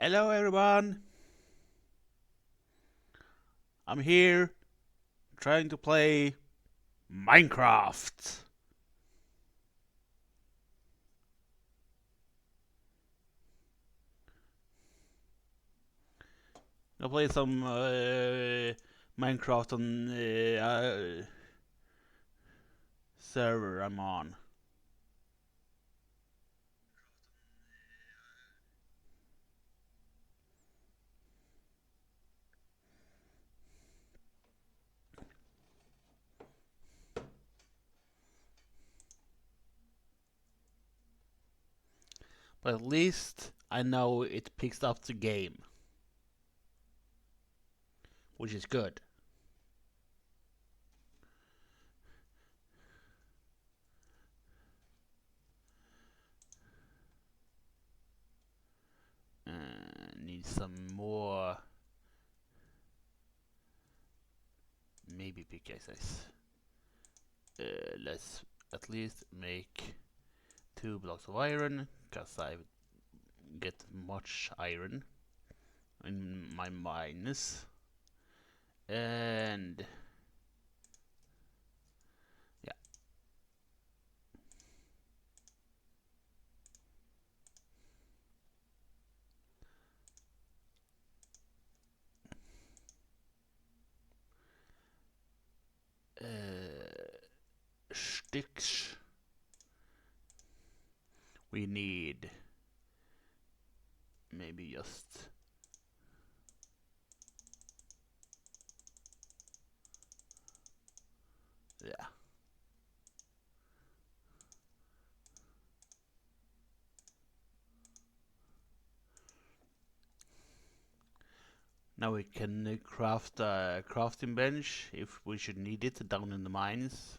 Hello everyone, I'm here trying to play Minecraft. I'll play some Minecraft on server I'm on. But at least I know it picks up the game, which is good. Need some more, maybe pickaxes. Let's at least make 2 blocks of iron, cause I get much iron in my mines. And yeah, sticks. We need maybe just yeah. Now we can craft a crafting bench if we should need it down in the mines.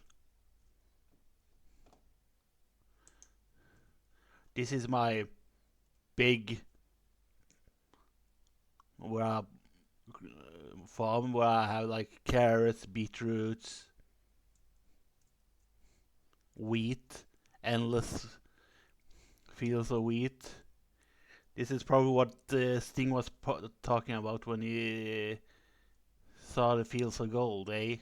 This is my big where I, farm where I have like carrots, beetroots, wheat, endless fields of wheat. This is probably what Sting was talking about when he saw the fields of gold, eh?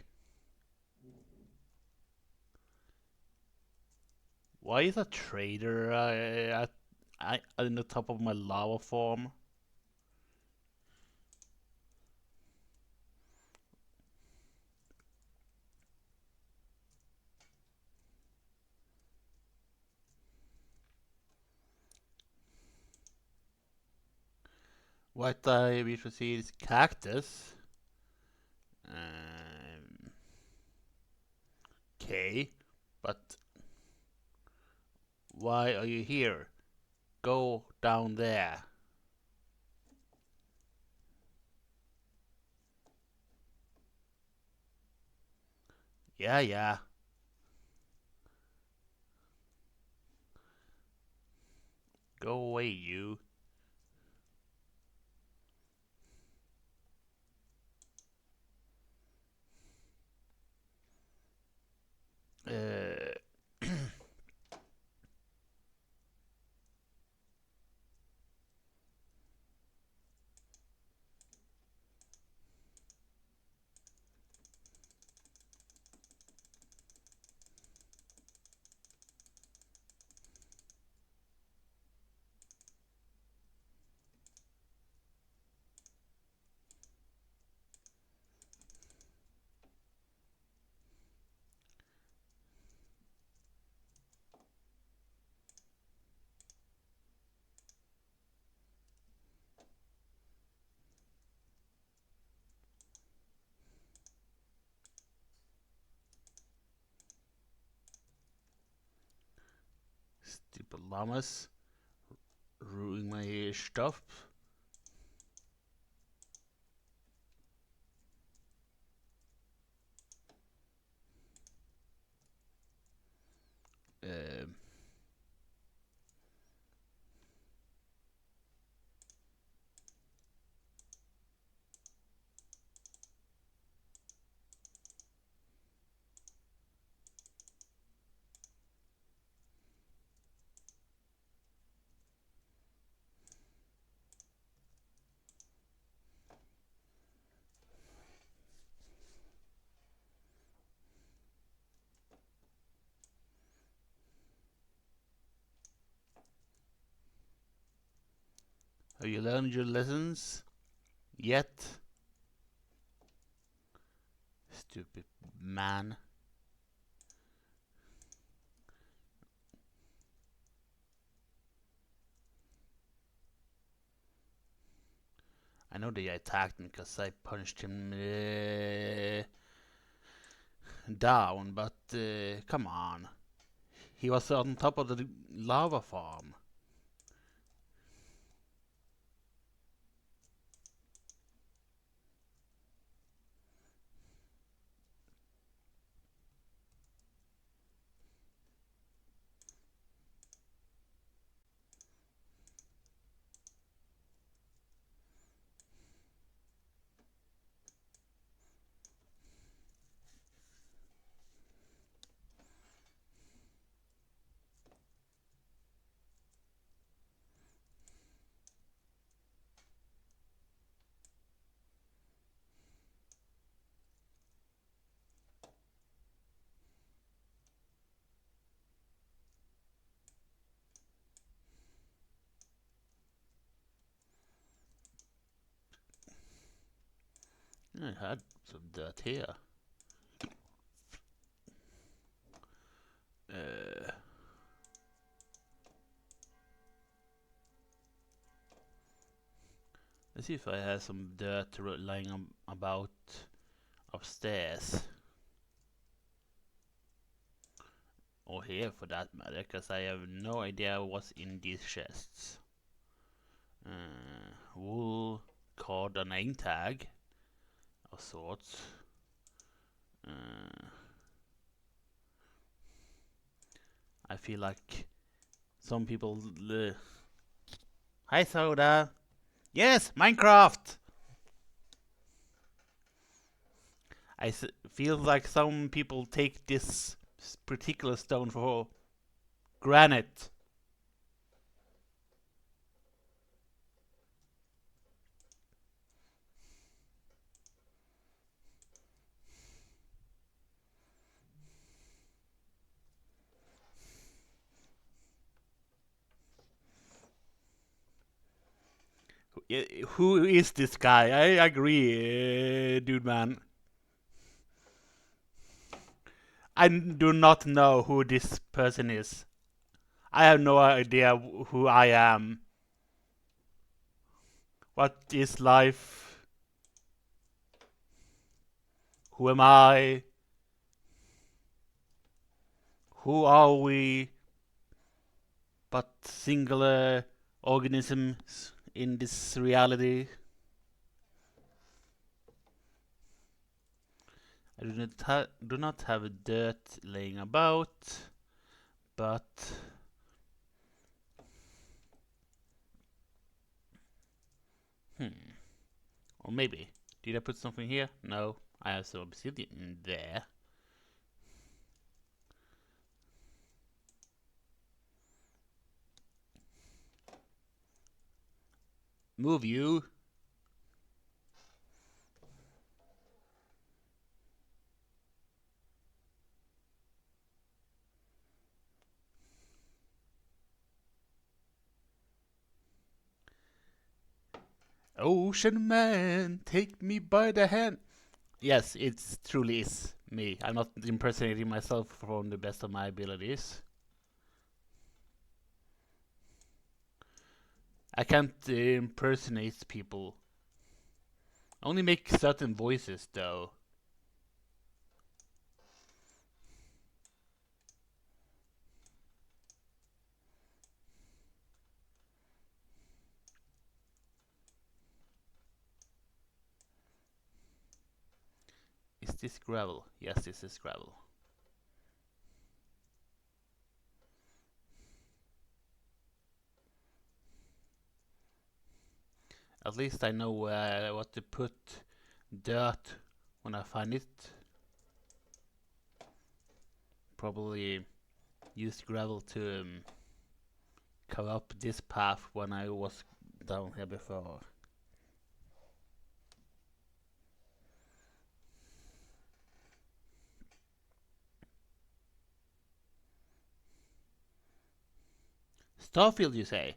Why is a trader in the top of my lava farm? What I wish to see is cactus. Um, okay, but why are you here? Go down there. Yeah, yeah. Go away, you. Uh, Stupid llamas ruining my stuff. Um, Have you learned your lessons yet? Stupid man. I know they attacked me because I punched him down, but come on. He was on top of the lava farm. I had some dirt here. Uh, let's see if I have some dirt lying about upstairs. Or here for that matter, because I have no idea what's in these chests. Wool, card, a name tag of sorts. I feel like some people. Hi, Soda. Yes, Minecraft. Feel like some people take this particular stone for granite. Who is this guy? I agree, dude, man. I do not know who this person is. I have no idea who I am. What is life? Who am I? Who are we? But singular organisms in this reality. I do not have dirt laying about, but or maybe. Did I put something here? No, I have some obsidian in there. Move you. Ocean man, take me by the hand. Yes, it truly is me. I'm not impersonating myself from the best of my abilities. I can't impersonate people. I only make certain voices, though. Is this gravel? Yes, this is gravel. At least I know what to put dirt when I find it. Probably use gravel to cover up this path when I was down here before. Starfield, you say?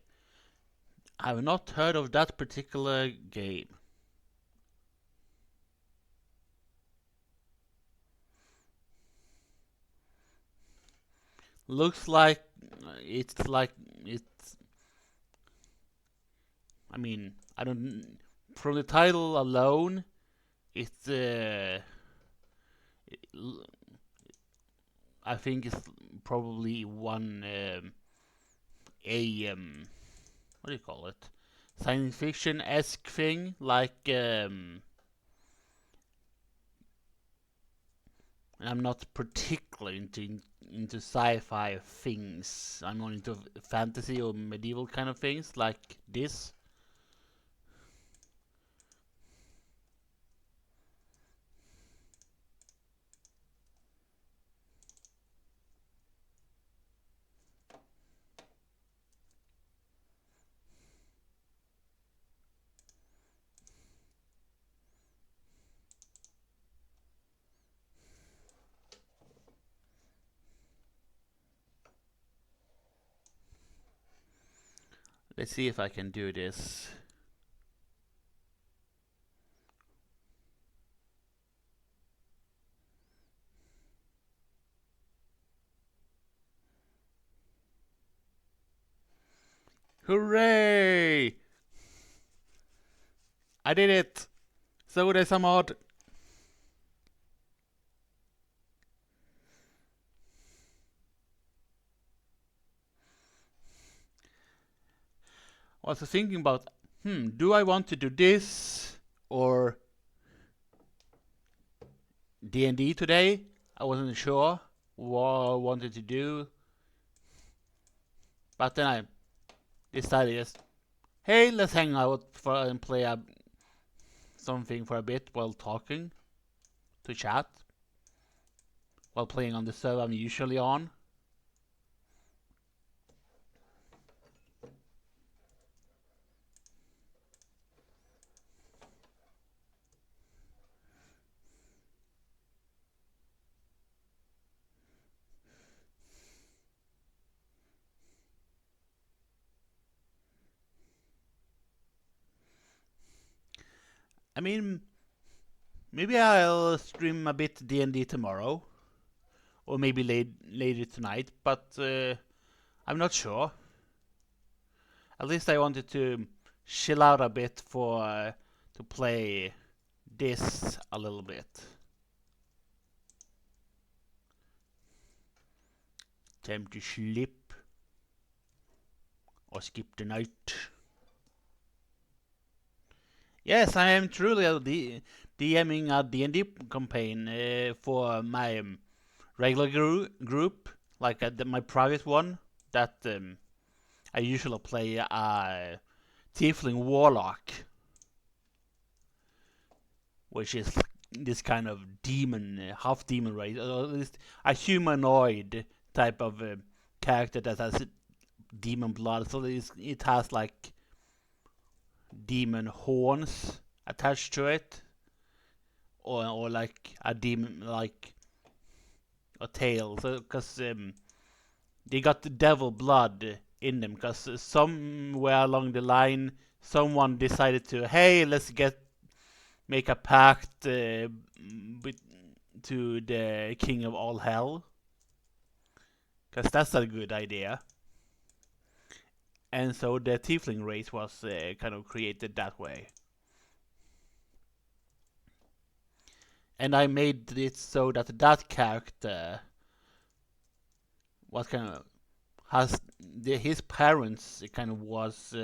I have not heard of that particular game. Looks like it's like it's. I mean, I don't. From the title alone, it's. I think it's probably one what do you call it? Science fiction esque thing, like I'm not particularly into sci-fi things. I'm more into fantasy or medieval kind of things, like this. Let's see if I can do this. Hooray! I did it! So there's a mod. I was thinking about, do I want to do this or D&D today? I wasn't sure what I wanted to do. But then I decided, just, hey, let's hang out and play something for a bit while talking to chat, while playing on the server I'm usually on. I mean, maybe I'll stream a bit D&D tomorrow, or maybe later tonight, but I'm not sure. At least I wanted to chill out a bit to play this a little bit. Time to sleep or skip the night. Yes, I am truly DMing a D&D campaign for my regular group, like my private one, that I usually play a Tiefling Warlock, which is this kind of demon, half demon race, or at least a humanoid type of character that has demon blood. So it has like demon horns attached to it, or like a demon, like a tail. So because they got the devil blood in them, because somewhere along the line someone decided to, hey, let's make a pact with to the king of all hell, because that's a good idea. And so the tiefling race was kind of created that way. And I made it so that that character was kind of has his parents kind of was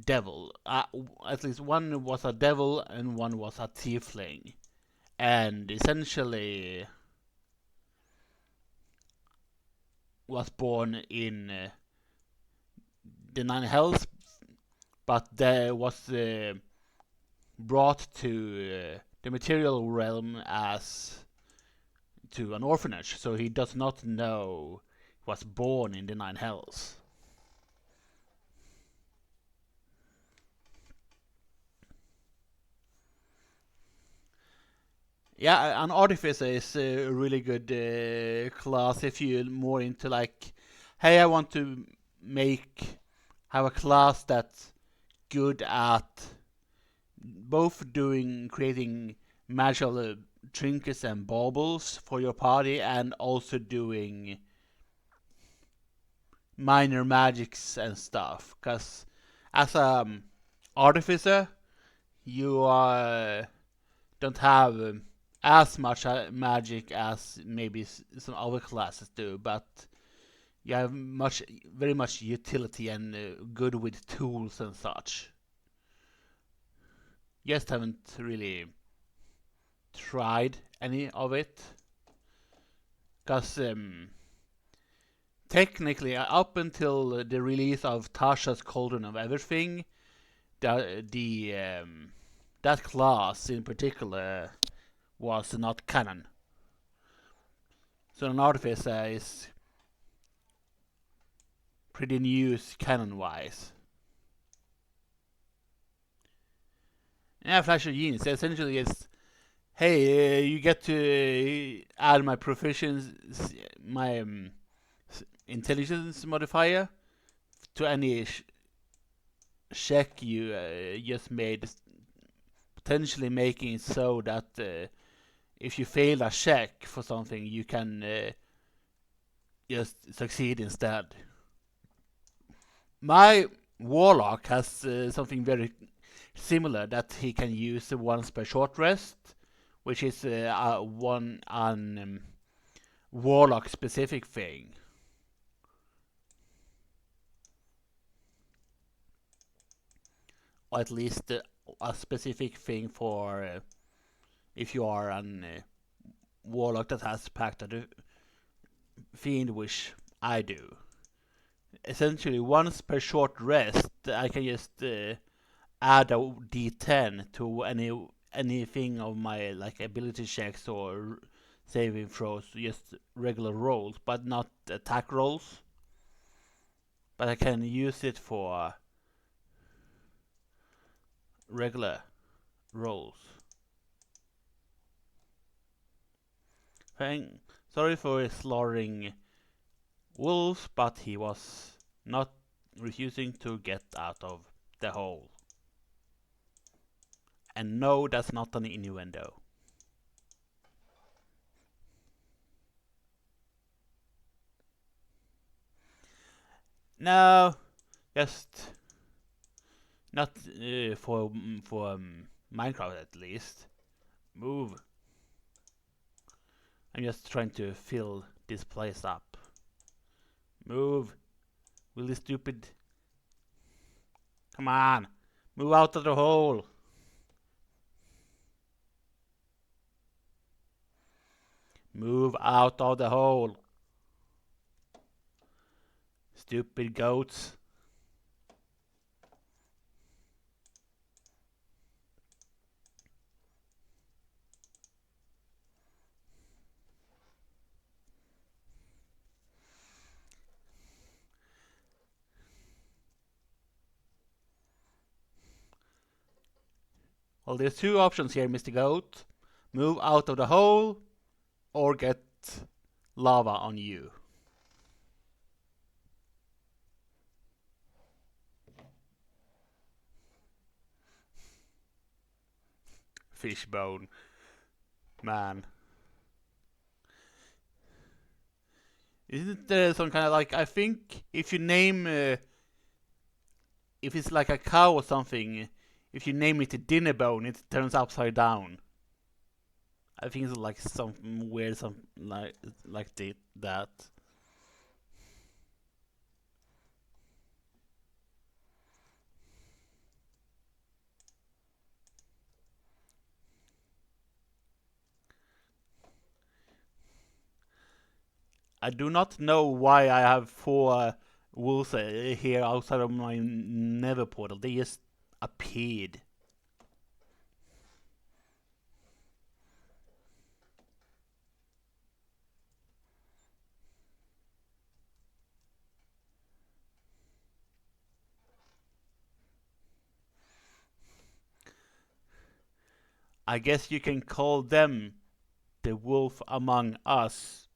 devil. At least one was a devil and one was a tiefling, and essentially was born in the Nine Hells, but there was brought to the material realm as to an orphanage, so he does not know he was born in the Nine Hells. Yeah, an artificer is a really good class if you're more into like, hey, I want to have a class that's good at both creating magical trinkets and baubles for your party, and also doing minor magics and stuff. Because as a artificer, you don't have as much magic as maybe some other classes do, but you have very much utility and good with tools and such. Just haven't really tried any of it, because technically, up until the release of Tasha's Cauldron of Everything, that class in particular was not canon. So an artificer is pretty new canon-wise. Yeah, Flash of Genius essentially is, hey, you get to add my proficiency, my intelligence modifier to any check you just made, potentially making it so that if you fail a check for something, you can just succeed instead. My warlock has something very similar that he can use once per short rest, which is one warlock specific thing. Or at least a specific thing for if you are an warlock that has Pact of the Fiend, which I do. Essentially, once per short rest, I can just add a d10 to anything of my like ability checks or saving throws, just regular rolls, but not attack rolls. But I can use it for regular rolls. Sorry for slaughtering wolves, but he was not refusing to get out of the hole. And no, that's not an innuendo. No, just not for Minecraft at least. Move. I'm just trying to fill this place up. Move. Really stupid. Come on. Move out of the hole. Move out of the hole. Stupid goats. Well, there's two options here, Mr. Goat. Move out of the hole, or get lava on you. Fishbone. Man. Isn't there some kind of like, I think if you name, if it's like a cow or something, if you name it a dinner bone, it turns upside down. I think it's like something weird, something like that. I do not know why I have 4 wolves here outside of my nether portal. They just appeared. I guess you can call them the wolf among us.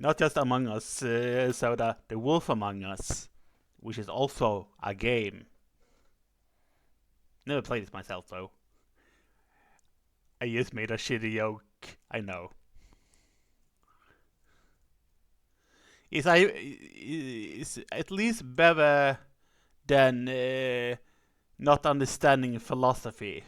Not just Among Us, so the Wolf Among Us, which is also a game. Never played it myself though. I just made a shitty joke. I know. Is at least better than not understanding philosophy.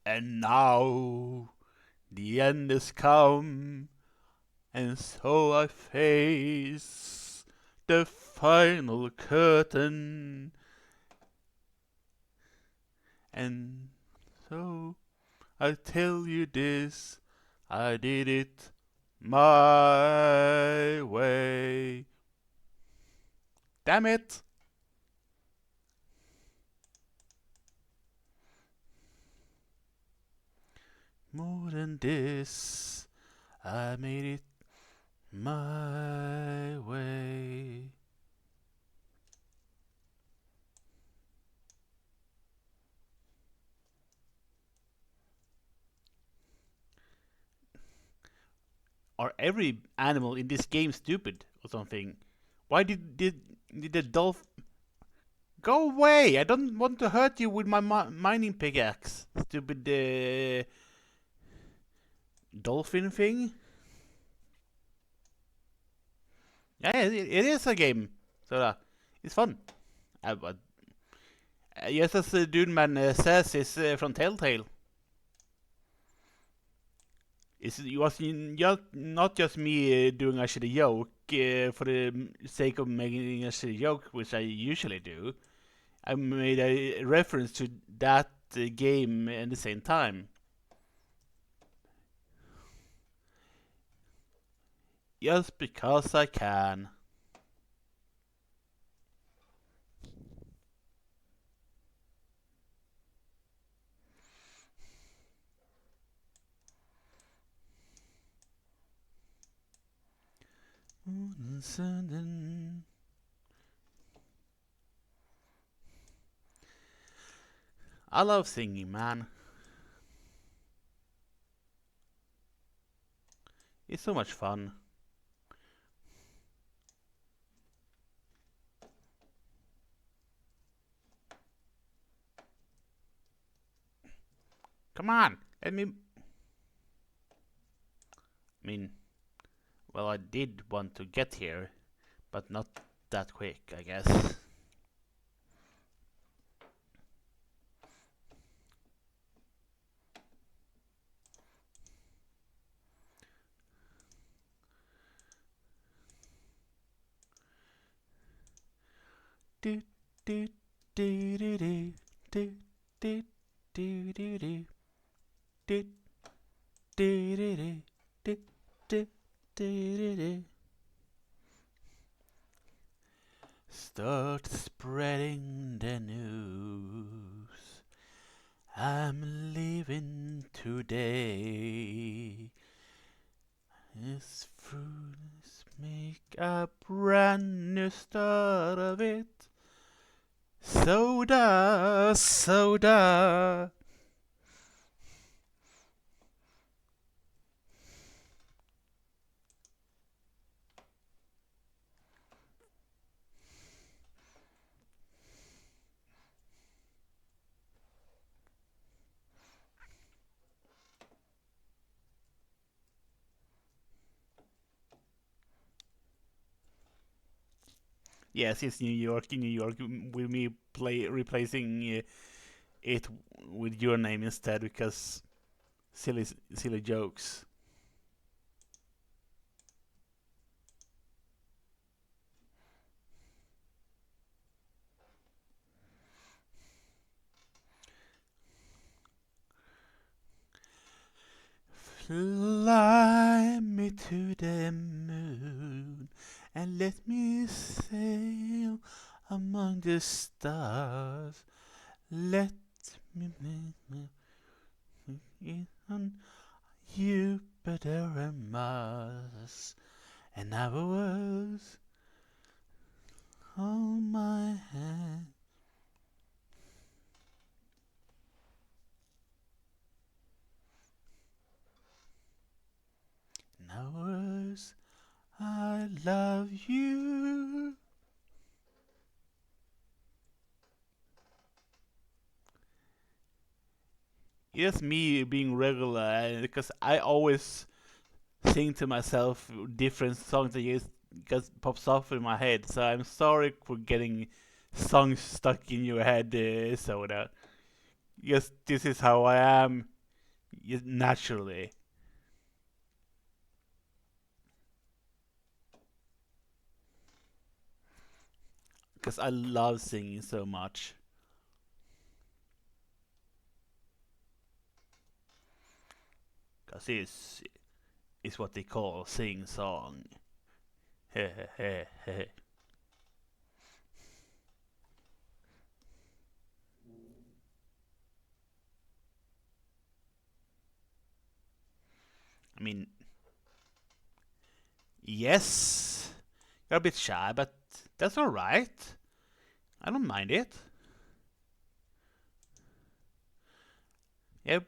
And now the end has come, and so I face the final curtain. And so I tell you this, I did it my way. Damn it! More than this, I made it my way. Are every animal in this game stupid or something? Why did the dolphin go away? I don't want to hurt you with my mining pickaxe. Stupid dolphin thing. Yeah, it is a game, so it's fun. But yes, as the Dune Man says, it's from Telltale. It was not just me doing a shitty joke for the sake of making a shitty joke, which I usually do. I made a reference to that game at the same time. Just because I can. I love singing, man. It's so much fun. Come on, let me. I mean, well, I did want to get here, but not that quick, I guess. Do do do do do do do do do do do do do do do do do. Start spreading the news. I'm leaving today. It's fruits make a brand new start of it. Soda, soda. Yes, it's New York. In New York, with me replacing it with your name instead because silly jokes. Fly me to the moon and let me sail among the stars. Let me on Jupiter and Mars and other worlds. love you. It's me being regular because I always sing to myself different songs that just pops off in my head. So I'm sorry for getting songs stuck in your head, Soda. Yes, this is how I am, naturally. Because I love singing so much. Because it's what they call sing song. I mean, yes, you're a bit shy, but that's alright. I don't mind it. Yeah,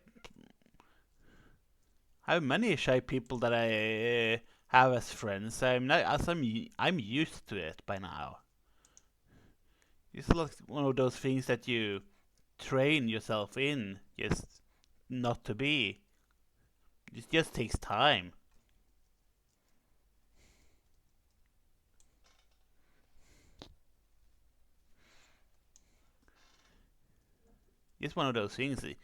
I have many shy people that I have as friends. I'm not, as I'm used to it by now. It's like one of those things that you train yourself in, just not to be. It just takes time. It's one of those things, and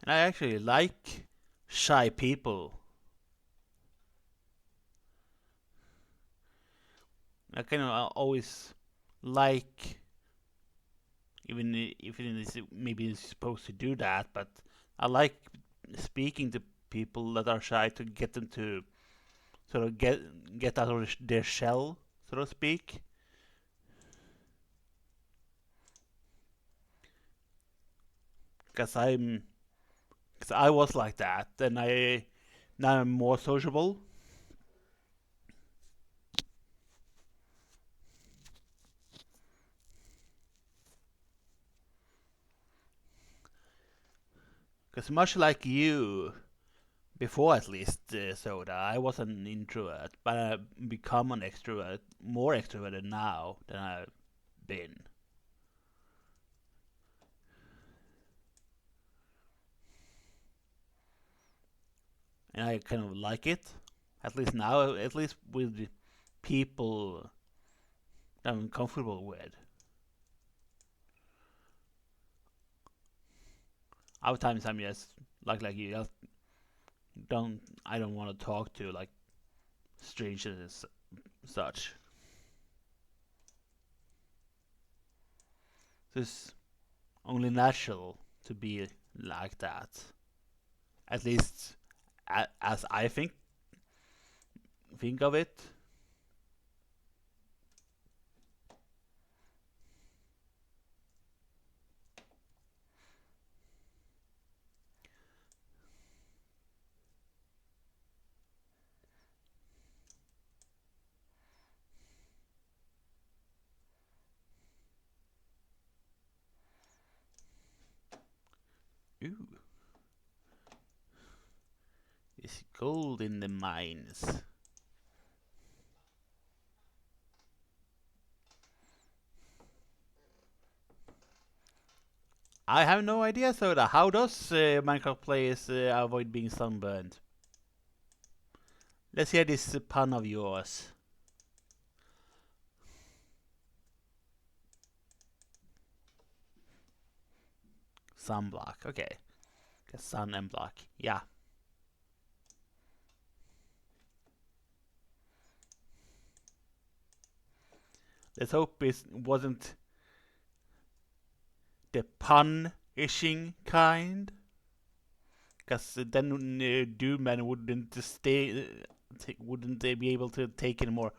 I actually like shy people. I kind of always like, even if it is maybe it's supposed to do that, but I like speaking to people that are shy to get them to sort of get out of their shell, so to speak. Because because I was like that, and now I'm more sociable. Because much like you, before at least, Soda, I was an introvert, but I've become an extrovert, more extroverted now than I've been. And I kind of like it, at least now, at least with the people that I'm comfortable with. Other times I'm just like you, just I don't want to talk to like strangers and such. So it's only natural to be like that. At least as I think of it. Ooh, it's gold in the mines. I have no idea, Soda. How does Minecraft players avoid being sunburned? Let's hear this pun of yours. Sunblock. Okay. Sun and block. Yeah. Let's hope it wasn't the pun-ishing kind. Because then Doomman wouldn't they be able to take in more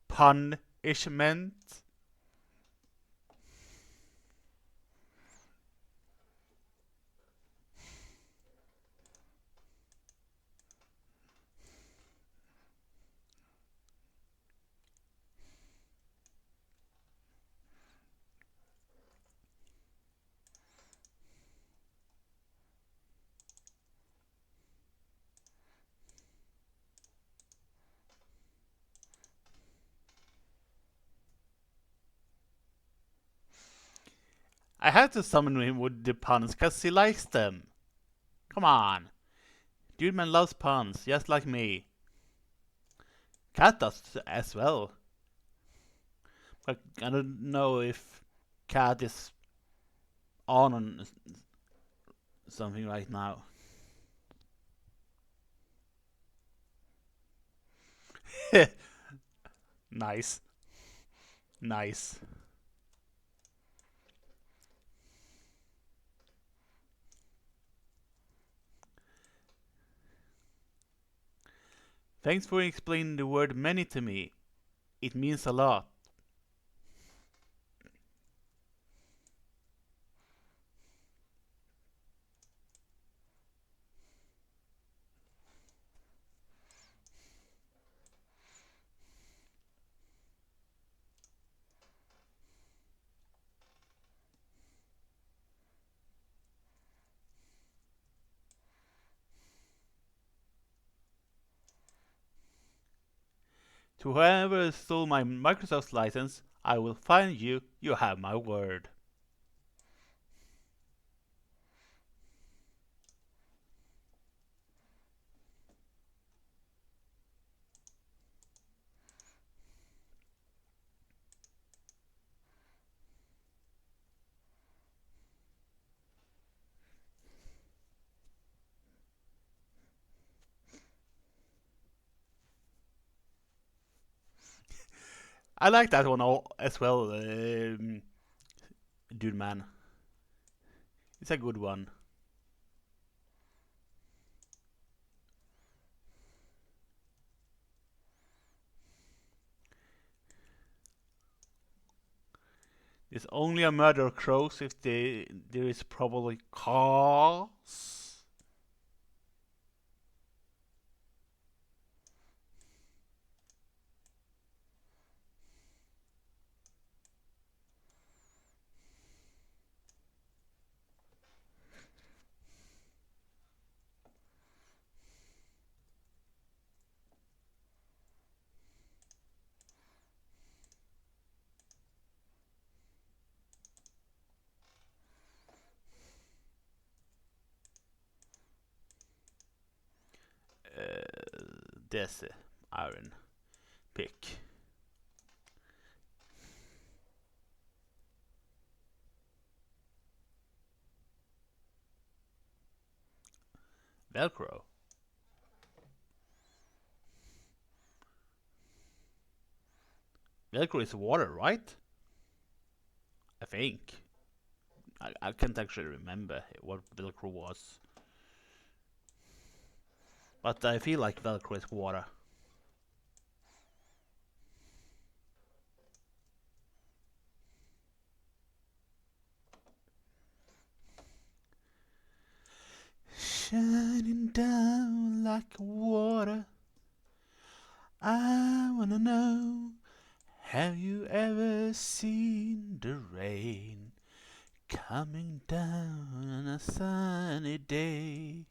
punishment? I had to summon him with the puns because he likes them. Come on. Dude man loves puns, just like me. Cat does as well. But I don't know if Cat is on something right now. Nice. Nice. Thanks for explaining the word many to me. It means a lot. To whoever stole my Microsoft license, I will find you. You have my word. I like that one as well, dude man. It's a good one. It's only a murder of crows if there is probably cause. This iron pick. Velcro. Velcro is water, right? I think. I can't actually remember what Velcro was. But I feel like Velcro is water. Shining down like water. I wanna know, have you ever seen the rain coming down on a sunny day?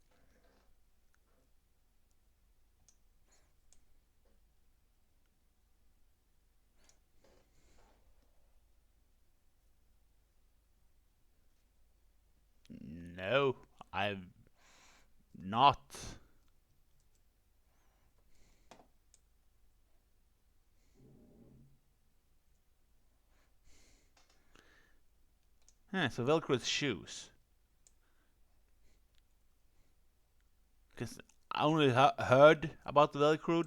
No, I've not. So Velcro is shoes. Because I only heard about the Velcro.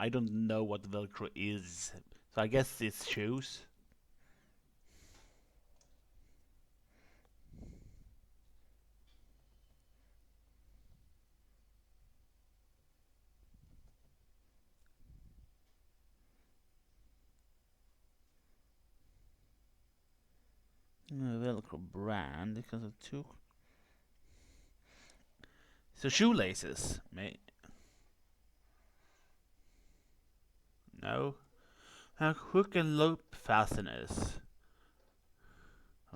I don't know what Velcro is. So I guess it's shoes. Velcro brand because of two. So shoelaces, no. Hook and loop fasteners.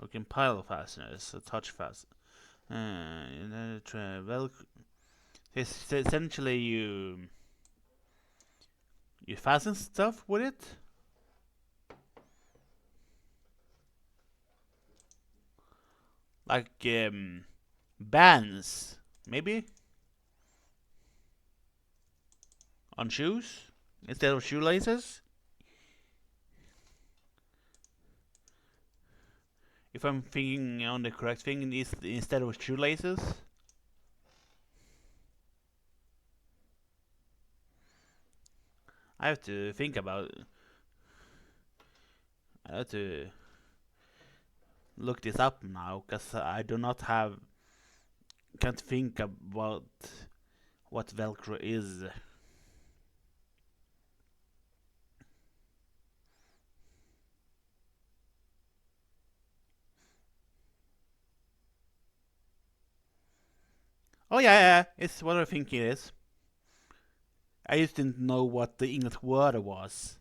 Hook and pile fasteners. So touch fasten. Velcro. It's essentially you fasten stuff with it. Like bands, maybe on shoes instead of shoelaces. If I'm thinking on the correct thing, is instead of shoelaces. I have to think about. I have to look this up now because I do not have. Can't think about what Velcro is. Oh yeah, it's what I think it is. I just didn't know what the English word was.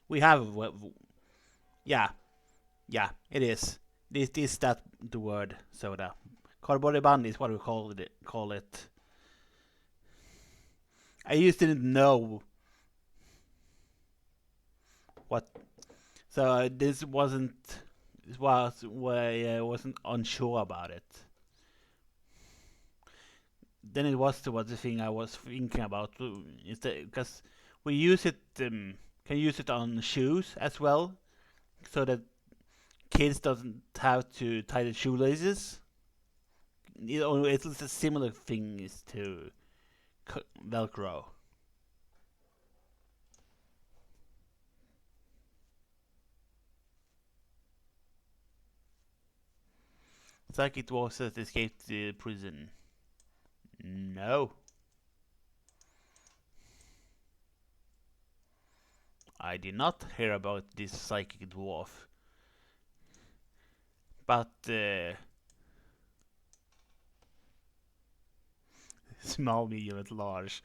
We have, yeah, yeah, it is. This that the word soda. Cardboard bun is what we Call it. I just didn't know what. So this wasn't. This was where I wasn't unsure about it. Then it was the thing I was thinking about. Is because we use it can use it on shoes as well, so that kids doesn't have to tie the shoelaces. It's a similar thing to Velcro. It's like it was that escaped the prison. No, I did not hear about this psychic dwarf. But small, medium, and large.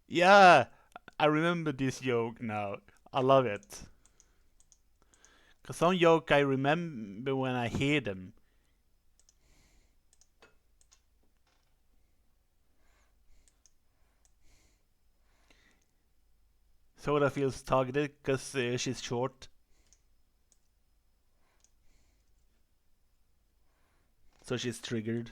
Yeah, I remember this joke now. I love it. Cause some joke I remember when I hear them. Soda feels targeted because she's short, so she's triggered.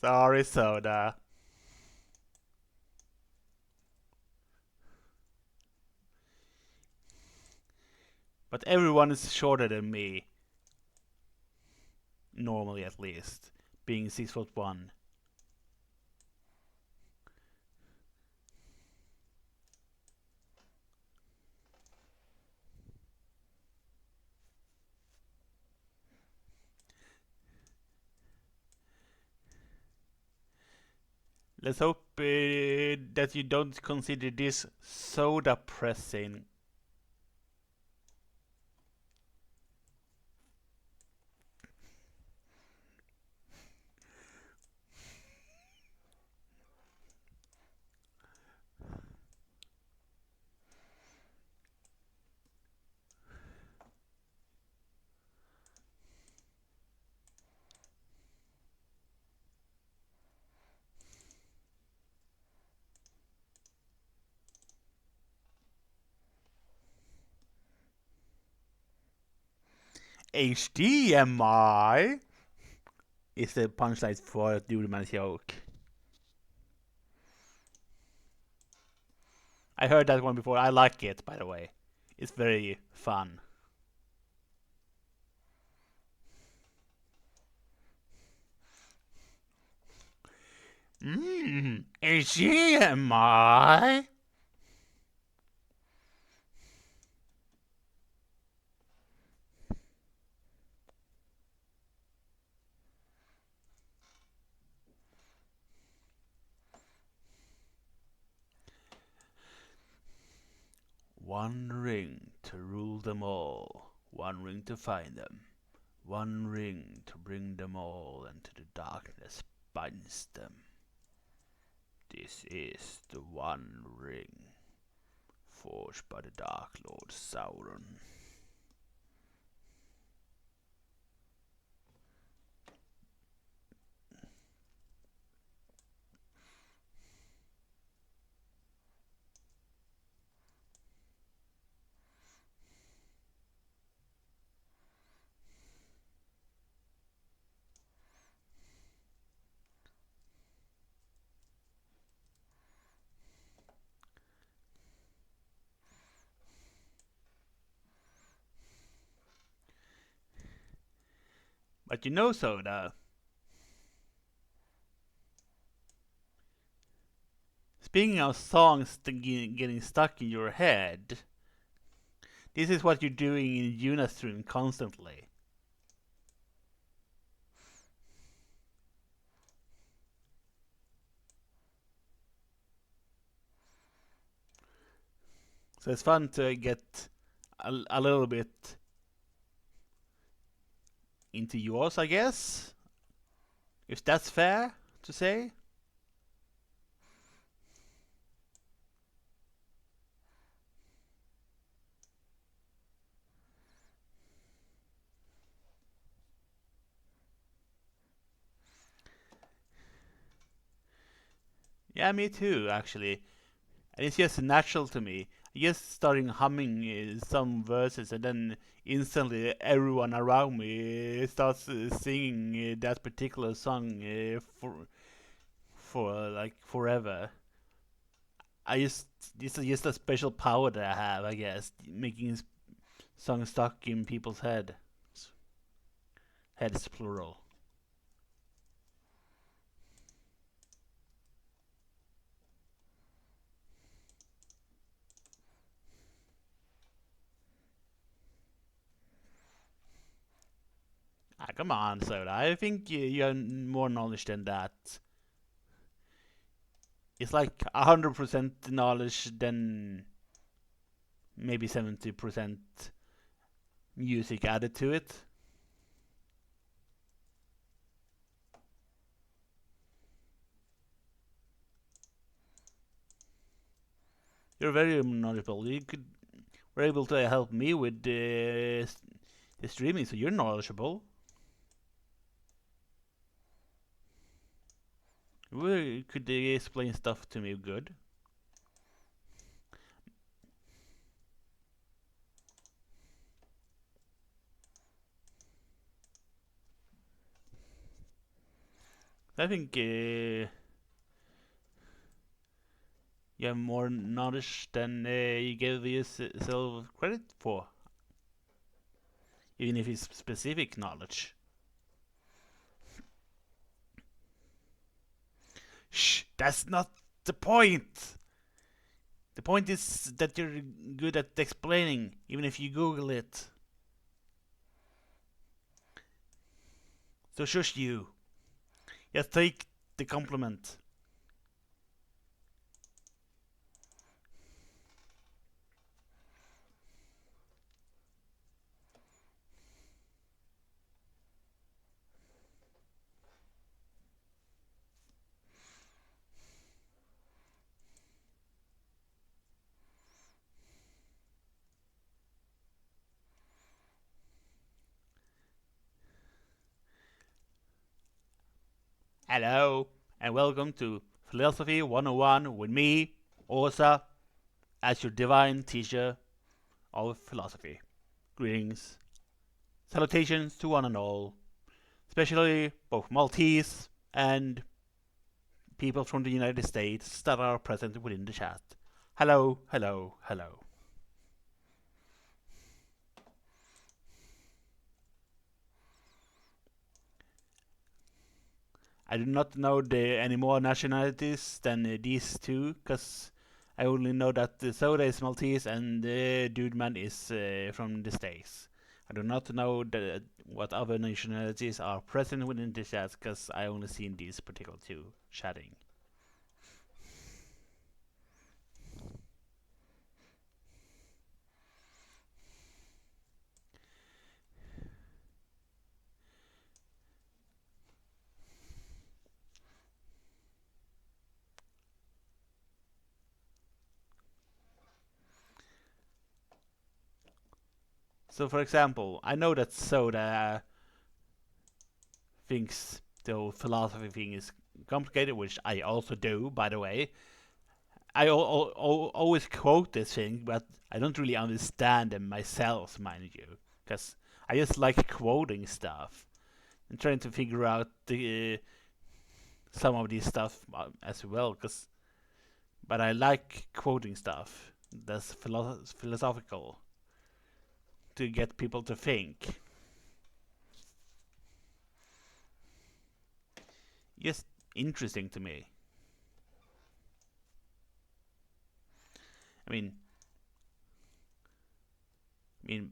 Sorry, Soda. But everyone is shorter than me, normally at least, being 6'1". Let's hope that you don't consider this soda pressing. HDMI is the punchline for Dudeman's joke. I heard that one before. I like it, by the way. It's very fun. HDMI? One ring to rule them all, one ring to find them, one ring to bring them all into the darkness binds them. This is the One Ring, forged by the Dark Lord Sauron. But you know, Soda, speaking of songs getting stuck in your head, this is what you're doing in Unistream constantly. So it's fun to get a little bit into yours, I guess. If that's fair to say. Yeah, me too, actually. And it's just natural to me. I just starting humming some verses, and then instantly everyone around me starts singing that particular song for like forever. I just This is just a special power that I have, I guess, making songs stuck in people's heads plural. Ah, come on, Soda. I think you have more knowledge than that. It's like 100% knowledge, then maybe 70% music added to it. You're very knowledgeable. You could were able to help me with the streaming, so you're knowledgeable. You could explain stuff to me good. I think you have more knowledge than you give yourself credit for, even if it's specific knowledge. Shh, that's not the point. The point is that you're good at explaining, even if you Google it. So shush you. Just take the compliment. Hello, and welcome to Philosophy 101 with me, Osa, as your divine teacher of philosophy. Greetings, salutations to one and all, especially both Maltese and people from the United States that are present within the chat. Hello, hello, hello. I do not know any more nationalities than these two, because I only know that Soda is Maltese and Dude Man is from the States. I do not know what other nationalities are present within the chat, because I only seen these particular two chatting. So, for example, I know that Soda thinks the philosophy thing is complicated, which I also do, by the way. I always quote this thing, but I don't really understand them myself, mind you, because I just like quoting stuff and trying to figure out some of these stuff as well. But I like quoting stuff that's philosophical to get people to think. Just interesting to me. I mean,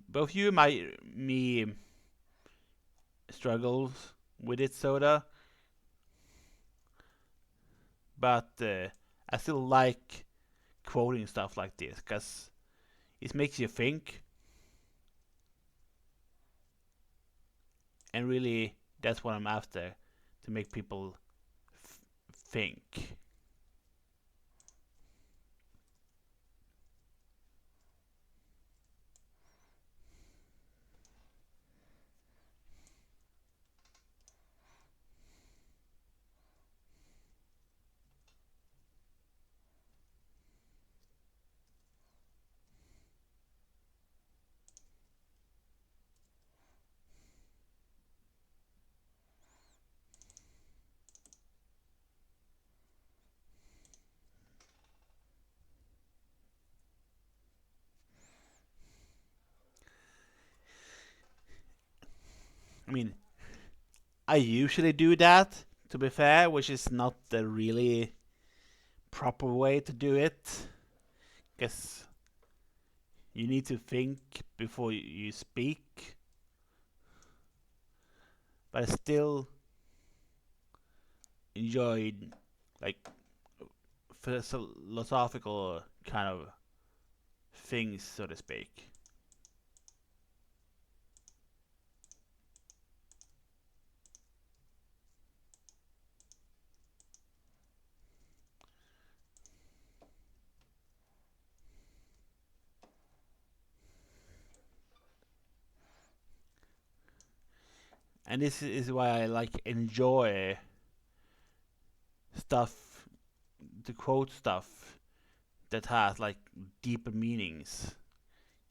both you and me struggles with it, Soda, but I still like quoting stuff like this because it makes you think, and really, that's what I'm after, to make people think. I mean, I usually do that, to be fair, which is not the really proper way to do it. Because you need to think before you speak. But I still enjoyed, like, philosophical kind of things, so to speak. And this is why I like enjoy stuff, to quote stuff that has like deeper meanings,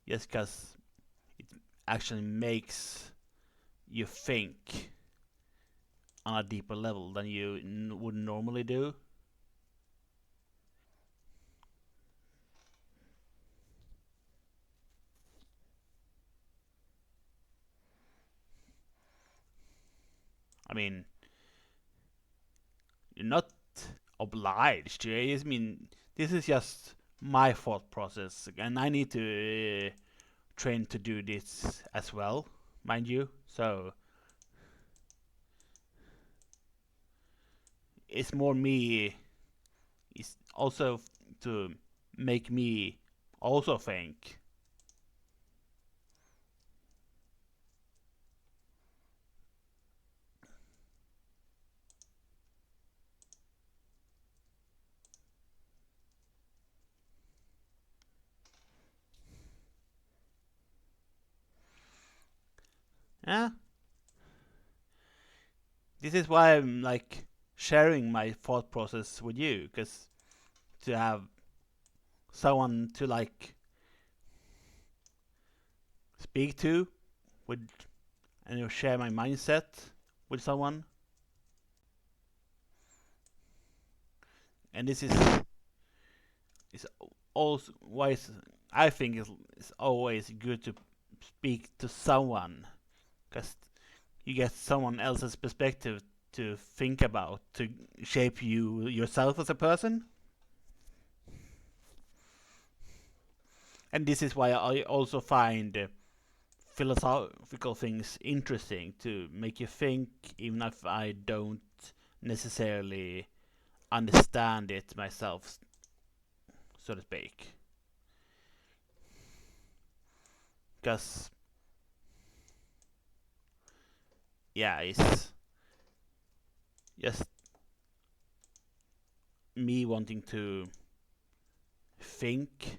just because it actually makes you think on a deeper level than you would normally do. I mean, you're not obliged. I mean, this is just my thought process, and I need to train to do this as well, mind you. So it's more me. It's also to make me also think. Yeah, this is why I'm like sharing my thought process with you, because to have someone to like speak to with, and share my mindset with someone. And this is also why I think it's always good to speak to someone, because you get someone else's perspective to think about, to shape you yourself as a person. And this is why I also find philosophical things interesting, to make you think, even if I don't necessarily understand it myself, so to speak. Because, yeah, it's just me wanting to think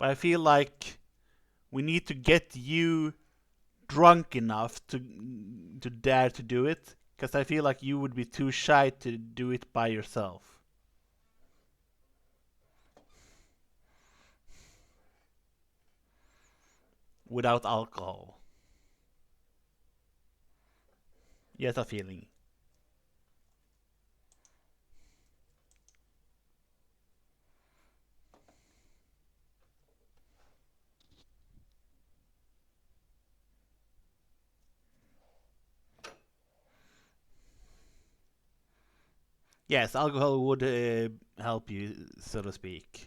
but I feel like we need to get you drunk enough to dare to do it, because I feel like you would be too shy to do it by yourself. Without alcohol. Yes, a feeling. Yes, alcohol would help you, so to speak.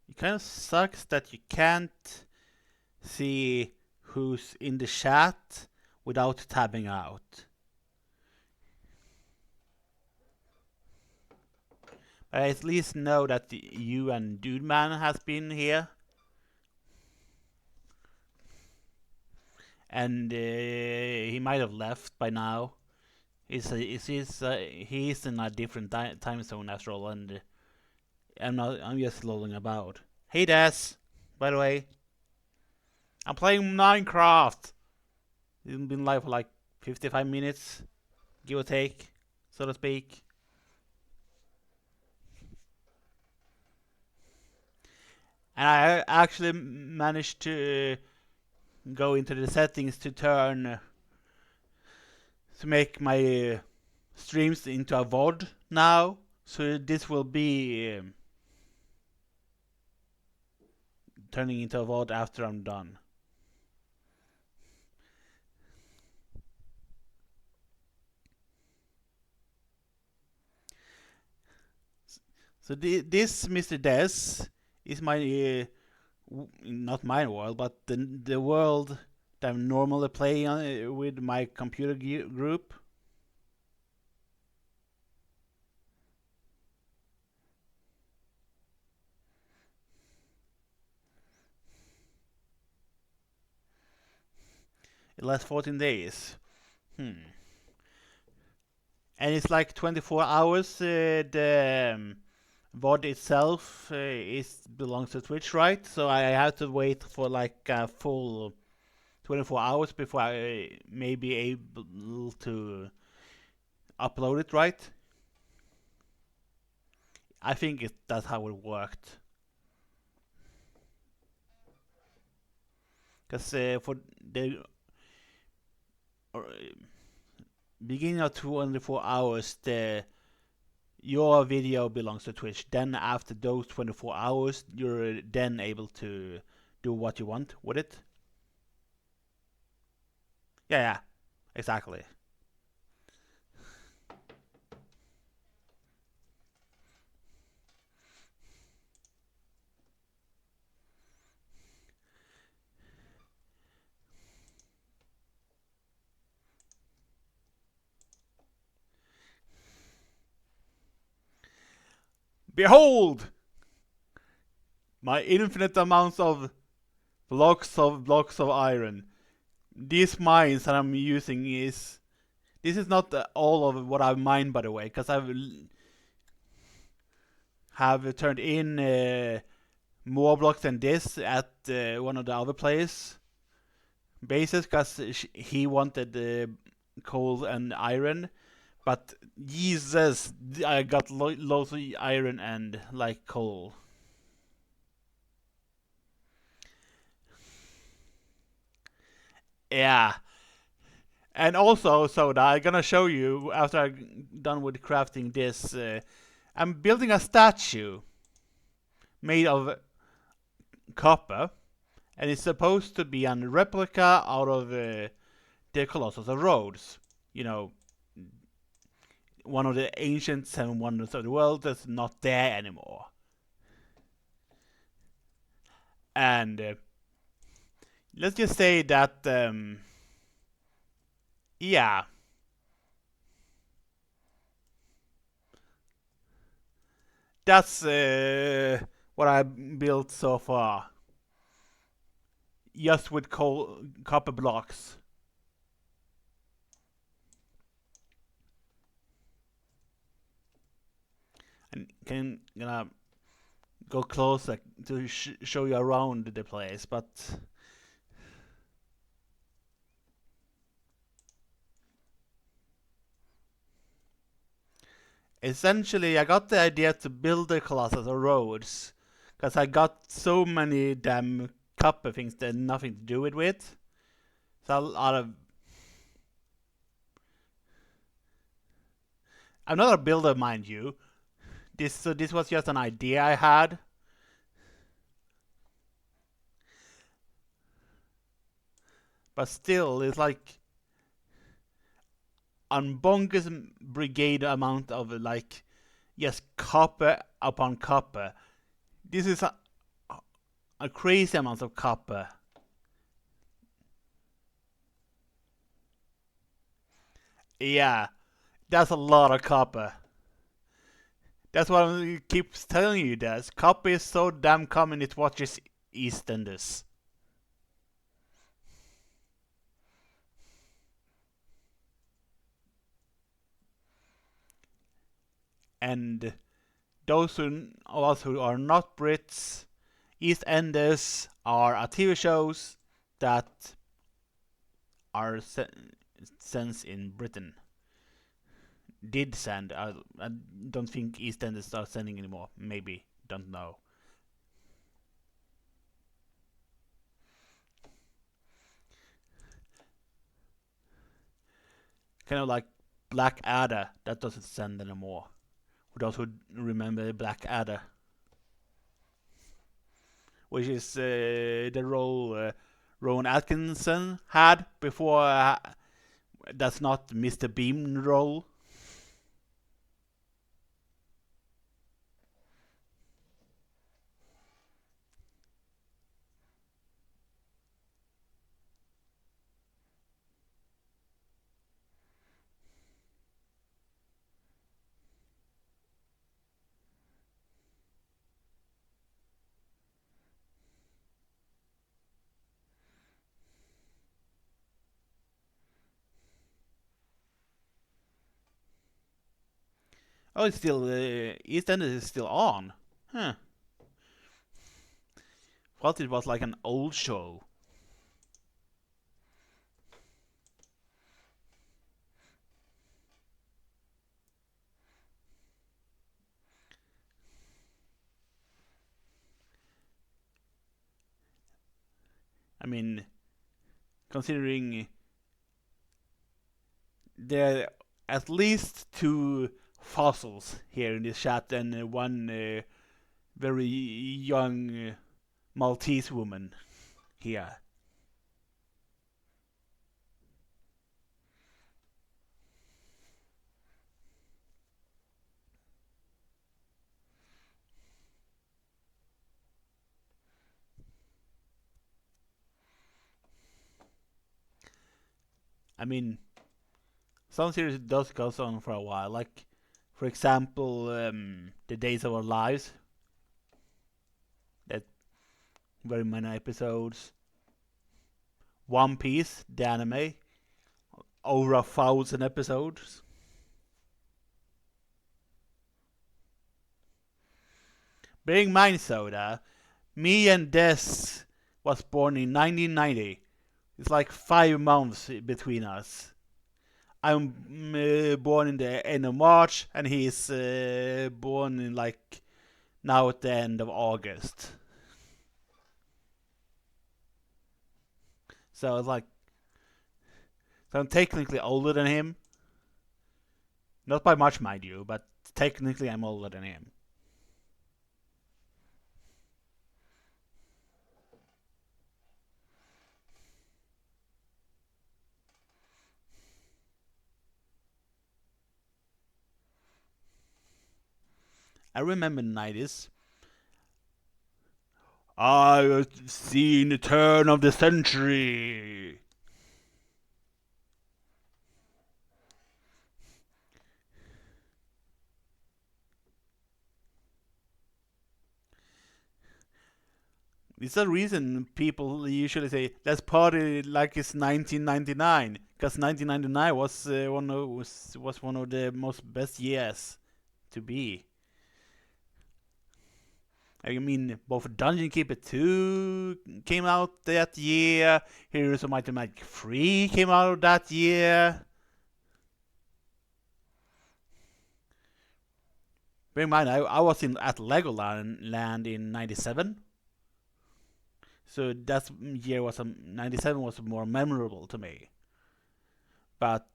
It kind of sucks that you can't see who's in the chat without tabbing out. I at least know that you and Dude Man has been here. And he might have left by now. He's in a different time zone after all, and I'm just lolling about. Hey Des, by the way, I'm playing Minecraft. It's been live for like 55 minutes, give or take, so to speak. And I actually managed to go into the settings to make my streams into a VOD now. So this will be turning into a VOD after I'm done. So this Mr. Des is my not my world, but the world that I'm normally playing on, with my computer group. It lasts 14 days. And it's like 24 hours. The VOD itself belongs to Twitch, right? So I have to wait for like a full 24 hours before I may be able to upload it, right? I think that's how it worked. Because for the beginning of 24 hours, your video belongs to Twitch. Then after those 24 hours, you're then able to do what you want with it. Yeah, exactly. Behold! My infinite amounts of blocks of iron. These mines that I'm using this is not all of what I've mined, by the way, because I've have turned in more blocks than this at one of the other players' bases, because he wanted coal and iron. But Jesus, I got loads of iron and like coal. Yeah. And also, Soda, I'm gonna show you after I'm done with crafting this. I'm building a statue made of copper, and it's supposed to be a replica out of the Colossus of Rhodes. You know, one of the ancient seven wonders of the world that's not there anymore. And let's just say that, yeah, that's what I built so far, just with copper blocks. And can gonna go closer to show you around the place, but essentially I got the idea to build the Colossus of roads, because I got so many damn copper things that nothing to do it with. So a lot of I'm not a builder, mind you. This was just an idea I had. But still, it's like an bonkers brigade amount of like just copper upon copper. This is a crazy amount of copper. Yeah, that's a lot of copper. That's what I keep telling you. That copper is so damn common it watches EastEnders. And those of us who are not Brits, EastEnders are a TV shows that are sent in Britain. Did send. I don't think EastEnders are sending anymore. Maybe. Don't know. Kind of like Blackadder. That doesn't send anymore. For those who remember Blackadder. Which is the role Rowan Atkinson had before. That's not Mr. Bean role. Oh, it's still EastEnders is still on. Huh. Thought it was like an old show. I mean, considering there are at least two fossils here in this chat and one very young Maltese woman here. I mean, some series does go on for a while. Like, for example, The Days of Our Lives. That very many episodes. One Piece, the anime, over 1,000 episodes. Bearing in mind, Soda, me and Des was born in 1990. It's like 5 months between us. I'm born in the end of March, and he's born in like now at the end of August. So it's like, so I'm technically older than him. Not by much, mind you, but technically I'm older than him. I remember the 90s. I've seen the turn of the century. It's the reason people usually say, let's party like it's 1999. Because 1999 was one of the most best years to be. I mean, both Dungeon Keeper 2 came out that year, Heroes of Might and Magic 3 came out that year. Bear in mind, I was at Legoland in '97, so that year was '97 was more memorable to me. But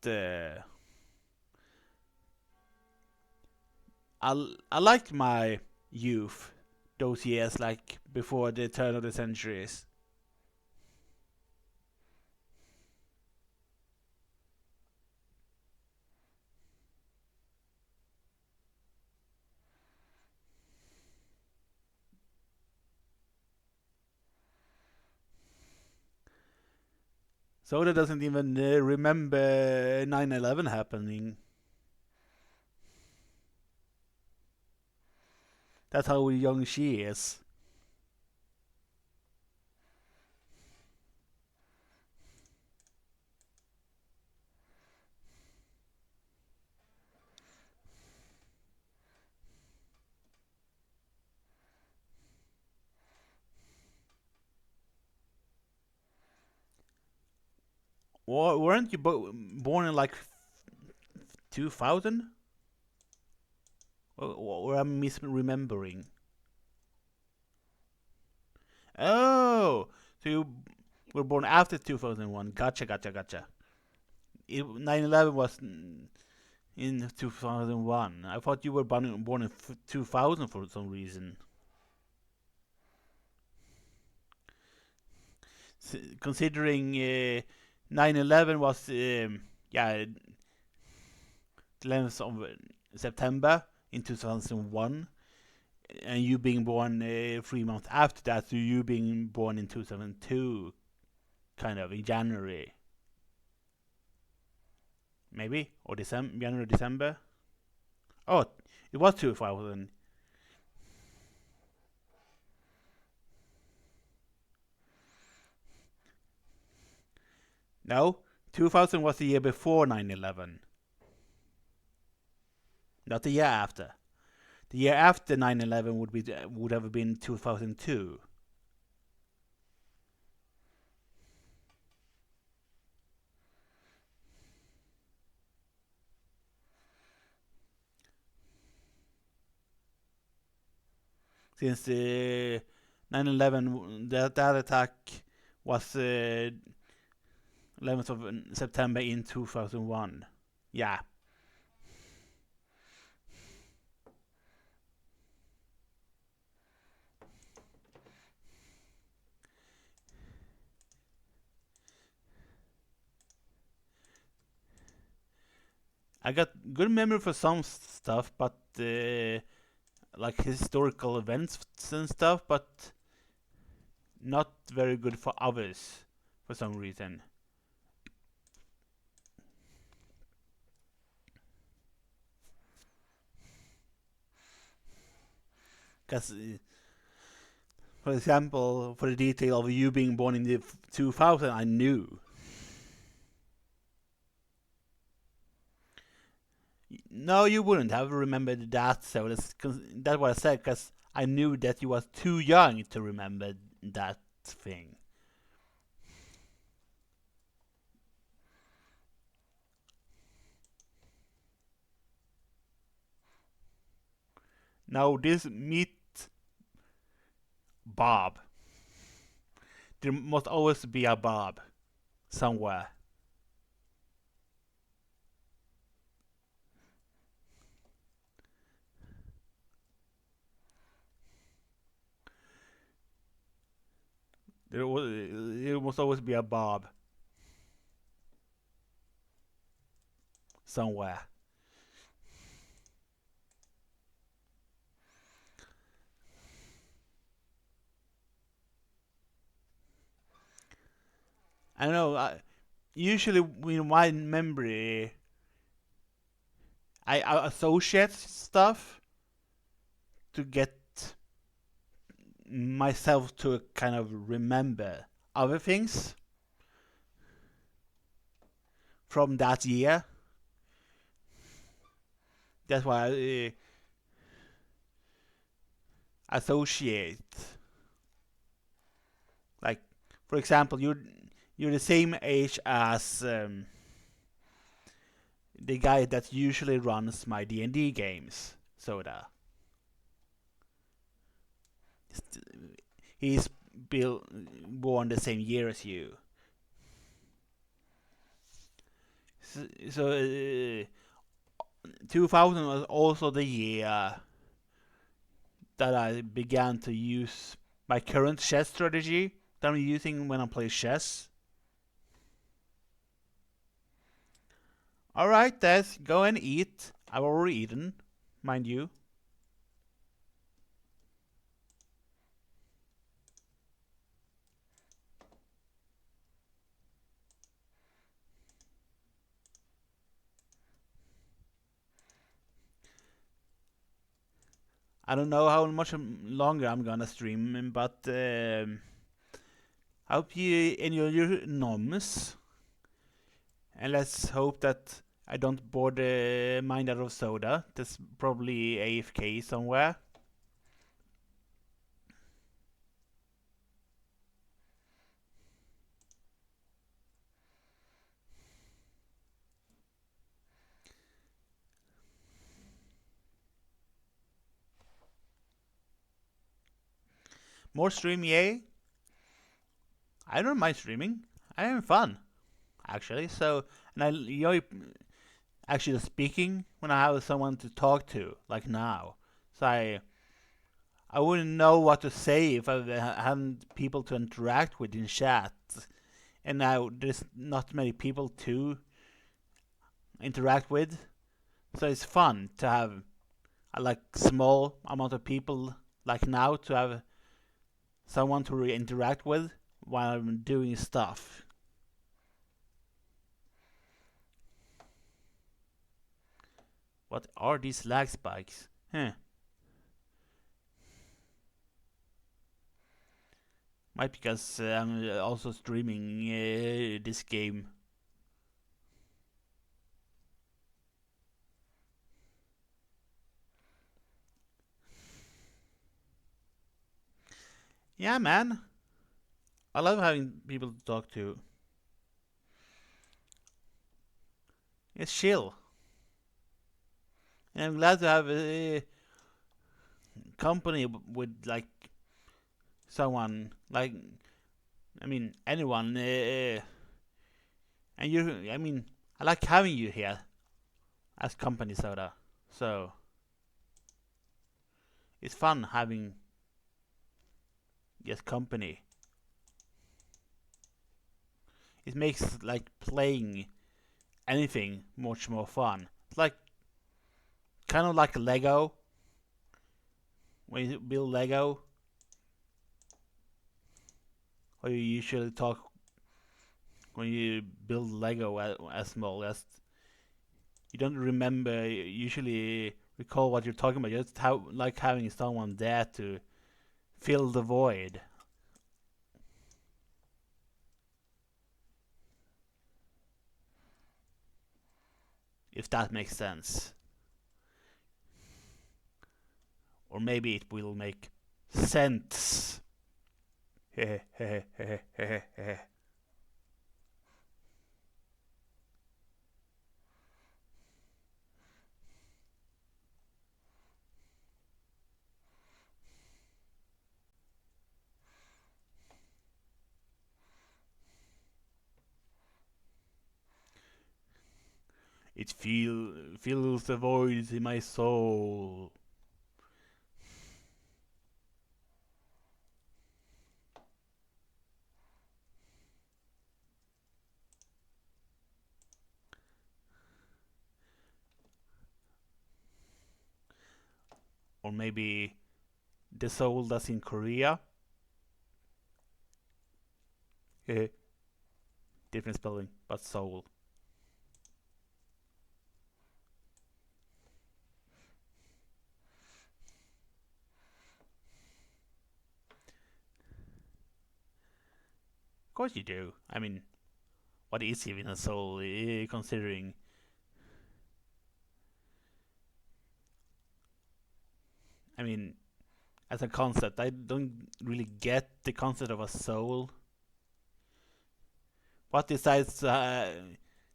I liked my youth, those years like before the turn of the centuries. Soda doesn't even remember 9/11 happening. That's how young she is. Weren't you born in like 2000? Or I'm misremembering. Oh, so you were born after 2001. Gotcha, gotcha, gotcha. 9/11 was in 2001. I thought you were born in 2000 for some reason. Considering 9/11 was, yeah, 11th of September in 2001, and you being born 3 months after that, so you being born in 2002, kind of in January, maybe, or December, January, December. Oh, it was 2000. No, 2000 was the year before 9/11, not the year after. The year after 9/11 would have been 2002. Since 9/11, that attack was 11th of September in 2001. Yeah, I got good memory for some stuff, but like historical events and stuff, but not very good for others for some reason. Because, for example, for the detail of you being born in the 2000, I knew. No, you wouldn't have remembered that. So that's what I said. Because I knew that you was too young to remember that thing. Now this meet Bob. There must always be a Bob somewhere. There must always be a Bob somewhere. I don't know. Usually, in my memory, I associate stuff to get myself to kind of remember other things from that year. That's why I associate. Like, for example, you're the same age as the guy that usually runs my D&D games, Soda. He's born the same year as you. So 2000 was also the year that I began to use my current chess strategy that I'm using when I play chess. Alright, Des, go and eat. I've already eaten, mind you. I don't know how much longer I'm gonna stream, but I hope you enjoy your noms. And let's hope that I don't bore the mind out of Soda. That's probably AFK somewhere. More stream, yay. I don't mind streaming. I have fun, actually. So, and I enjoy actually speaking when I have someone to talk to, like now. So I wouldn't know what to say if I hadn't people to interact with in chat. And now there's not many people to interact with. So it's fun to have a like small amount of people like now to have someone to interact with while I'm doing stuff. What are these lag spikes? Huh. Might because I'm also streaming this game. Yeah, man. I love having people to talk to. It's chill. And I'm glad to have a company with like someone like I mean anyone. And you, I mean, I like having you here as company soda. So it's fun having yes company. It makes like playing anything much more fun. It's like kind of like Lego. When you build Lego, or you usually talk when you build Lego as small as you don't remember usually recall what you're talking about. Just how like having someone there to fill the void. If that makes sense. Or maybe it will make sense. It fills the voids in my soul. Or maybe the soul that's in Korea. different spelling, but soul. Of course you do. I mean, what is even a soul, considering? I mean, as a concept, I don't really get the concept of a soul. What decides that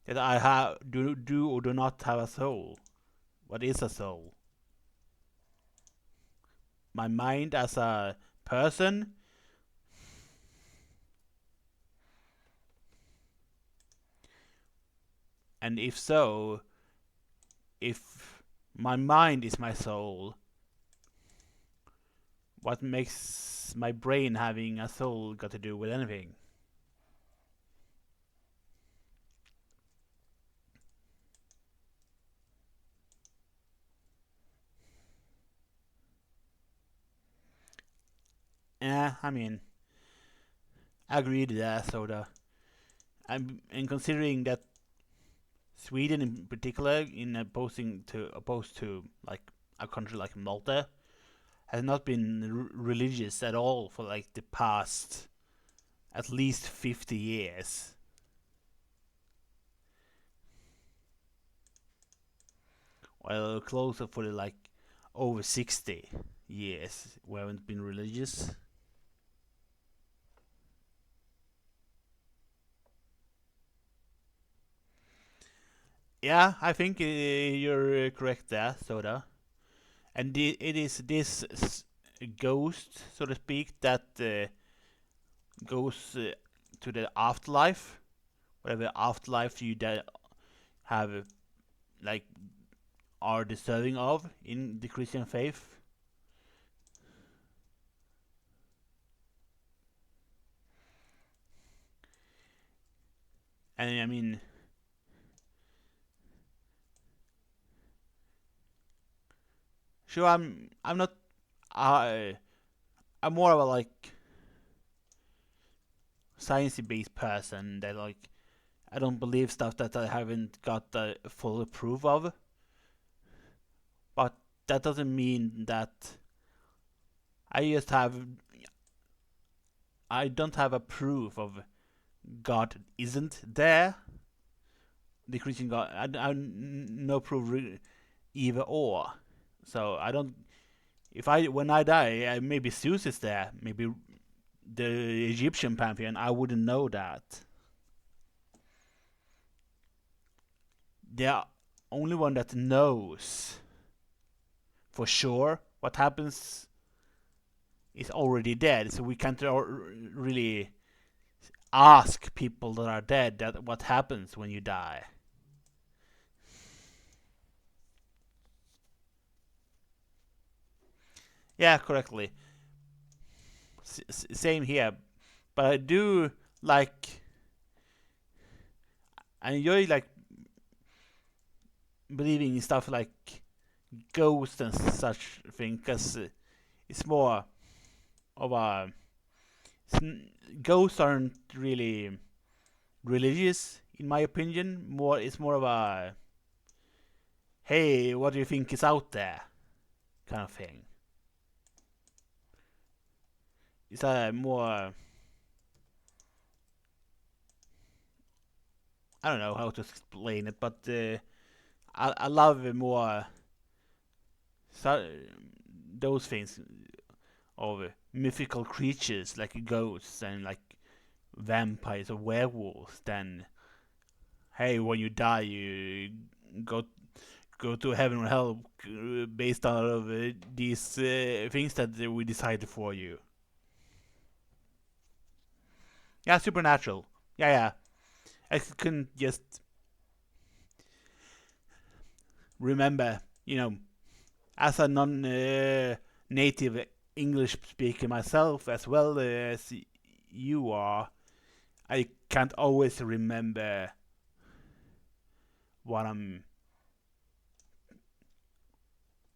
I do or do not have a soul? What is a soul? My mind as a person? And if so, if my mind is my soul, what makes my brain having a soul got to do with anything? Yeah, I mean, I agree to that, sort of. And considering that Sweden, in particular, in opposed to like a country like Malta, has not been religious at all for like the past at least 50 years. Well, closer for like over 60 years we haven't been religious. Yeah, I think you're correct there, Soda. And it is this ghost, so to speak, that goes to the afterlife, whatever afterlife you have, like, are deserving of in the Christian faith. And I mean, sure, I'm not. I I'm more of a like sciencey based person that like I don't believe stuff that I haven't got the full proof of. But that doesn't mean that I just have I don't have a proof of God isn't there. The Christian God, I no proof either or. So I don't. If I when I die, maybe Zeus is there. Maybe the Egyptian pantheon. I wouldn't know that. The only one that knows for sure what happens is already dead. So we can't really ask people that are dead that what happens when you die. Yeah, correctly. Same here, but I do like I enjoy like believing in stuff like ghosts and such thing because it's more of a ghosts aren't really religious in my opinion. More it's more of a hey, what do you think is out there kind of thing. It's a more I don't know how to explain it, but I love more so, those things of mythical creatures like ghosts and like vampires or werewolves than hey when you die you go go to heaven or hell based on of these things that we decided for you. Yeah, supernatural. Yeah, yeah. I couldn't just remember, as a non-native English speaker myself, as well as you are, I can't always remember what I'm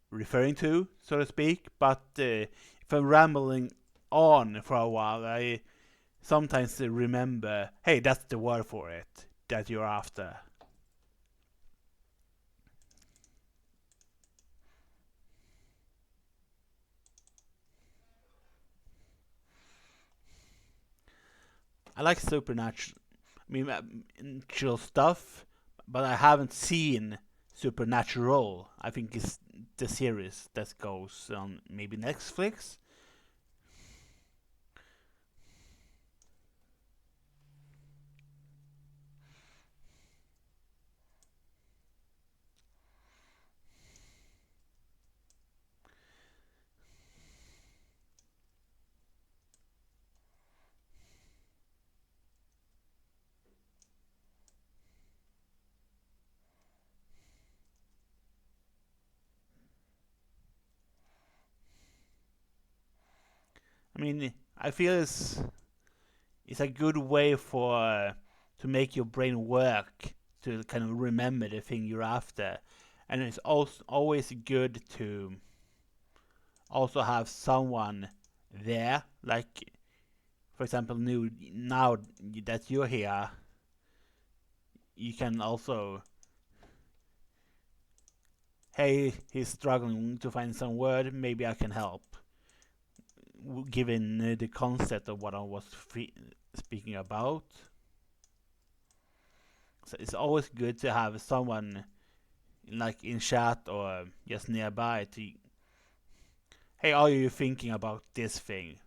referring to, so to speak. But if I'm rambling on for a while, I sometimes remember, hey, that's the word for it that you're after. I like supernatural, I mean, natural stuff, but I haven't seen Supernatural. I think it's the series that goes on maybe Netflix. I mean, I feel it's a good way for to make your brain work to kind of remember the thing you're after, and it's also always good to also have someone there, like for example, now that you're here, you can also, hey, he's struggling to find some word, maybe I can help, given the concept of what I was speaking about. So it's always good to have someone like in chat or just nearby to, hey, are you thinking about this thing?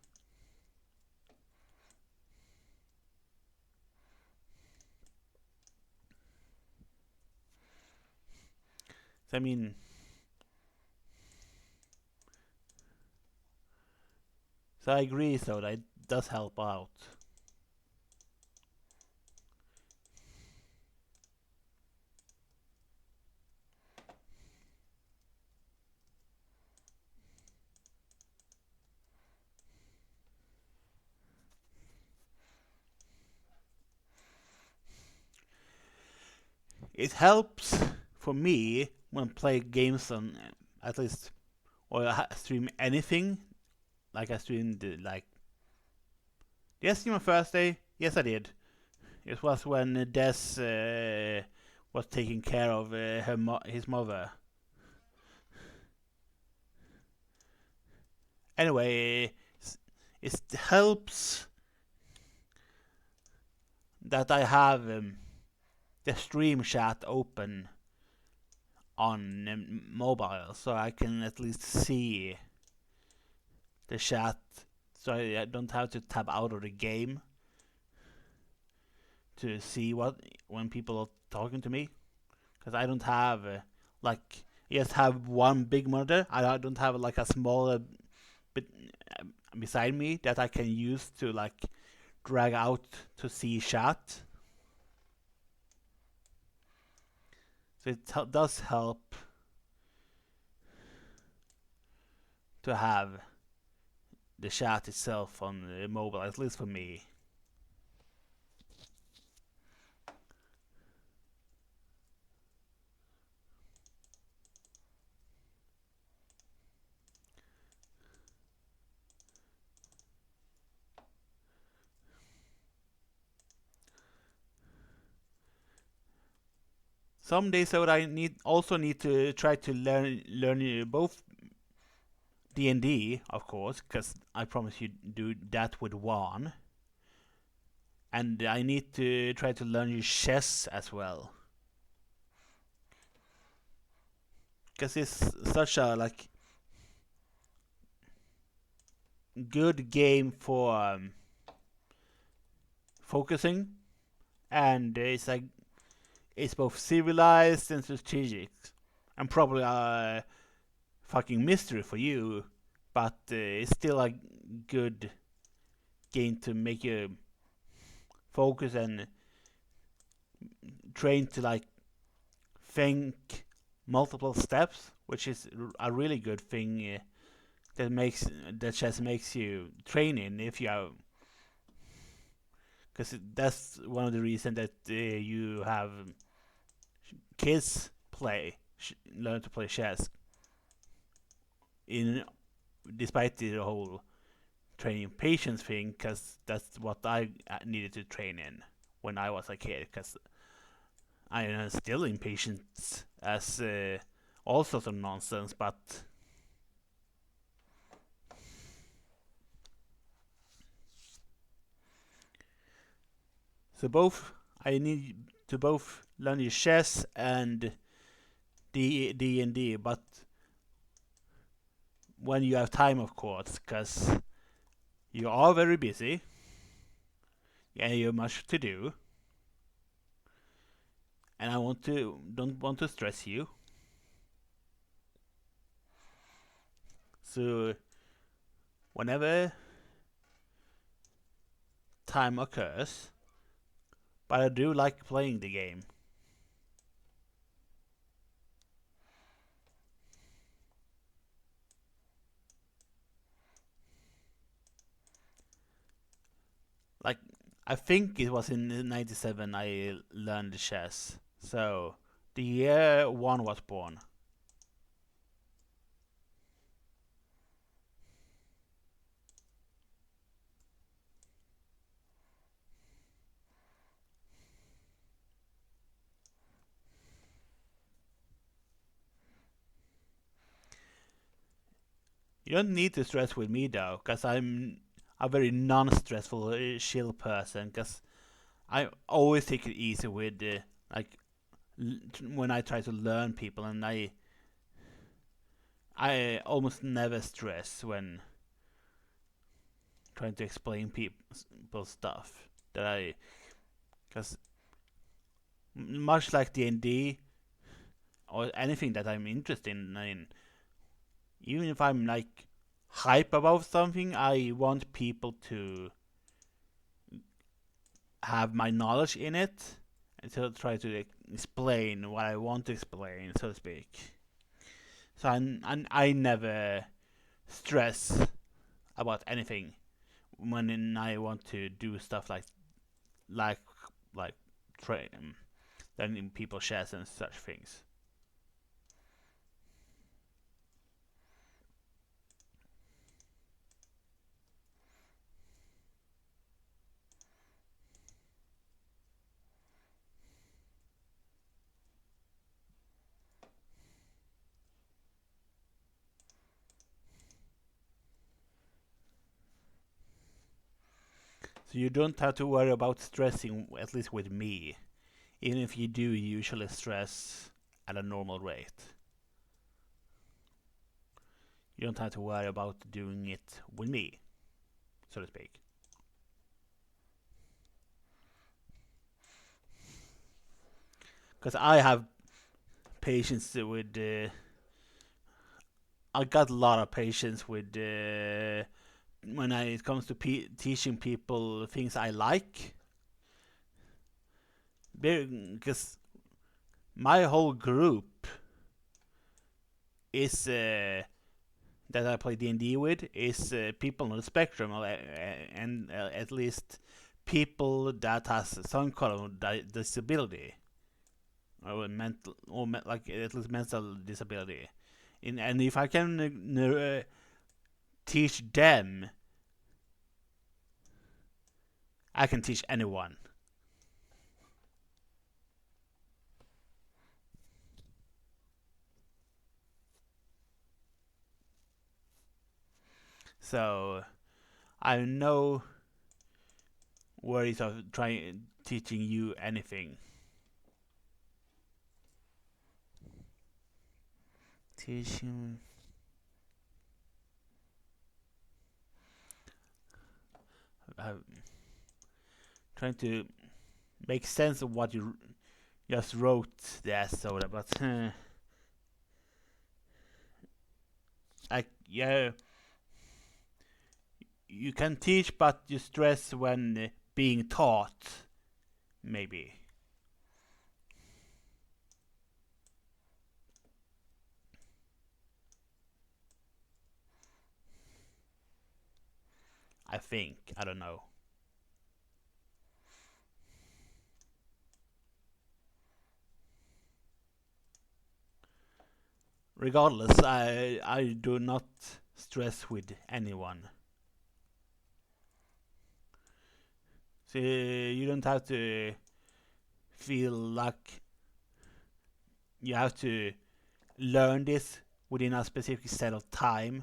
So, I mean, so I agree, so that does help out. It helps for me when play games on at least, or stream anything. Like I streamed like, did I stream on Thursday? Yes, I did. It was when Des was taking care of his mother. Anyway, it helps that I have the stream chat open on mobile, so I can at least see the chat, so I don't have to tab out of the game to see what when people are talking to me, because I don't have like, I just have one big monitor. I don't have like a smaller bit beside me that I can use to like drag out to see chat. So it does help to have the chat itself on the mobile, at least for me. Some days I would need to try to learn both D&D, of course, because I promise you do that with one, and I need to try to learn chess as well, because it's such a like good game for focusing, and it's both civilized and strategic, and probably a fucking mystery for you, but it's still a good game to make you focus and train to like think multiple steps, which is a really good thing that chess makes you train in if you are, because that's one of the reasons that you have kids learn to play chess in despite the whole training patience thing, because that's what I needed to train in when I was a kid, because I am still impatient as all sorts of nonsense, but so both I need to both learn chess and D&D, but when you have time, of course, because you are very busy and you have much to do, and I don't want to stress you. So whenever time occurs, but I do like playing the game. Like, I think it was in '97 I learned chess. So the year one was born. You don't need to stress with me though, because I'm a very non-stressful, chill person. Because I always take it easy with like when I try to learn people, and I almost never stress when trying to explain people stuff that I, because much like D&D or anything that I'm interested in, even if I'm like hype about something, I want people to have my knowledge in it and to try to explain what I want to explain, so to speak. So I never stress about anything when I want to do stuff like like train learning people shares and such things. So you don't have to worry about stressing, at least with me. Even if you do usually stress at a normal rate, you don't have to worry about doing it with me, so to speak. Because I have patience with. I got a lot of patience with when it comes to teaching people things I like. Because my whole group is that I play D&D with is people on the spectrum, and at least people that has some kind of disability or mental or like at least mental disability. And if I can teach them, I can teach anyone. So I have no worries of trying teaching you anything. Teaching. I'm trying to make sense of what you just wrote there, Soda, but like yeah, you can teach, but you stress when being taught. Maybe I think I don't know. Regardless, I do not stress with anyone. So you don't have to feel like you have to learn this within a specific set of time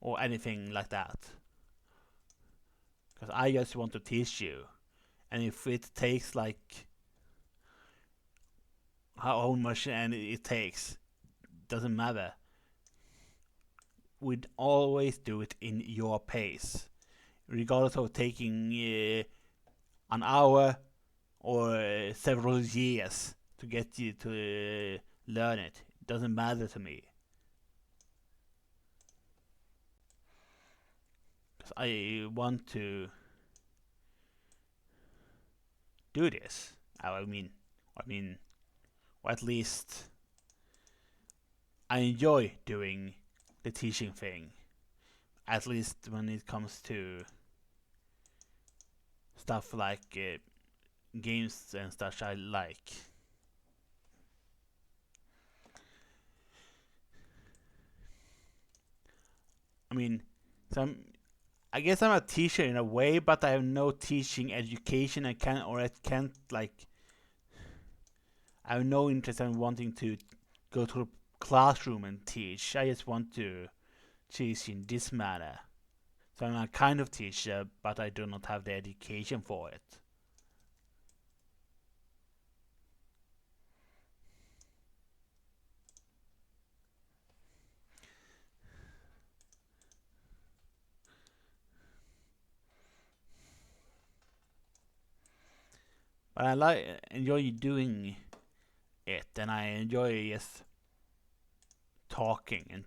or anything like that. Because I just want to teach you, and if it takes like how much and it takes, doesn't matter. We'd always do it in your pace, regardless of taking an hour or several years to get you to learn it. It doesn't matter to me. Because I want to do this. I mean, or at least I enjoy doing the teaching thing. At least when it comes to stuff like games and stuff I like. I mean, I guess I'm a teacher in a way, but I have no teaching education. I can't like. I have no interest in wanting to go to a classroom and teach. I just want to teach in this manner. So I'm a kind of teacher, but I do not have the education for it. But I enjoy doing it, and I enjoy just talking and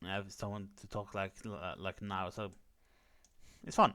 have someone to talk like now. So it's fun.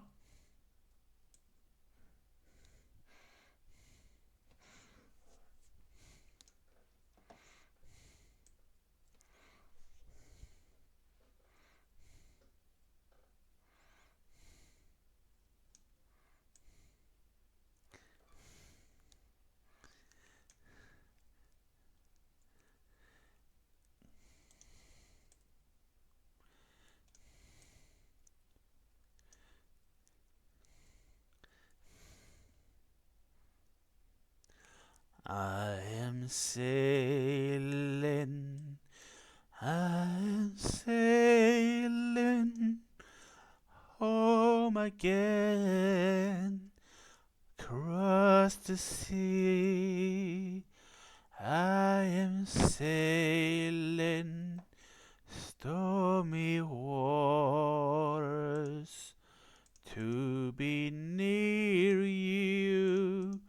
I am sailing, I am sailing home again, across the sea. I am sailing stormy waters to be near you,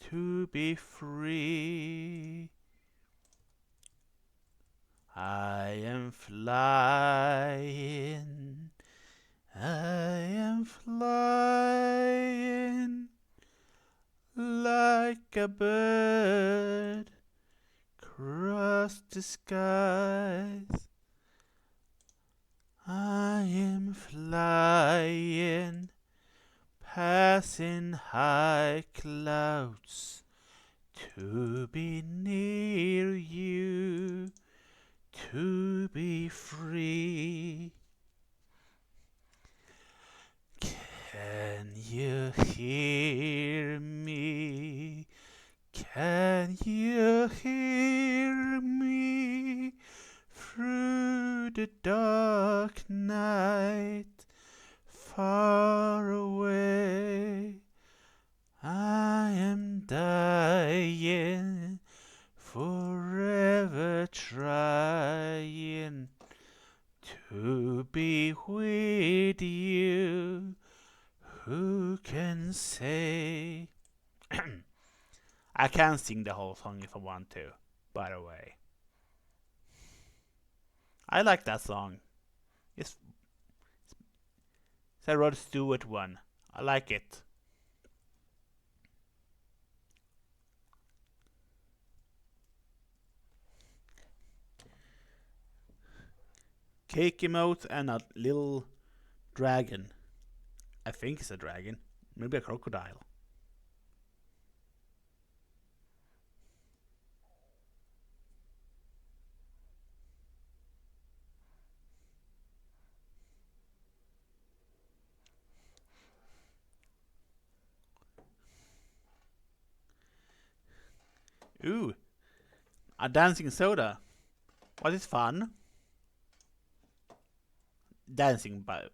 to be free. I am flying, I am flying like a bird across the skies. I am flying, passing high clouds to be near you, to be free. Can you hear me? Can you hear me through the dark night, far away? I am dying, forever trying to be with you. Who can say? I can sing the whole song if I want to, by the way. I like that song. It's a Rod Stewart one. I like it. Cake emote and a little dragon. I think it's a dragon. Maybe a crocodile. Ooh, a dancing soda. What is fun? Dancing, but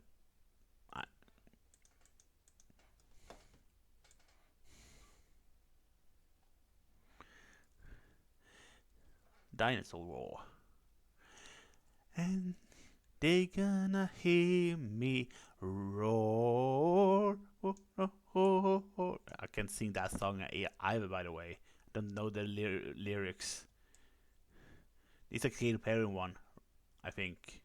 dinosaur roar. And they gonna hear me roar. I can't sing that song either, by the way. Don't know the lyrics. It's a Katy Perry one, I think.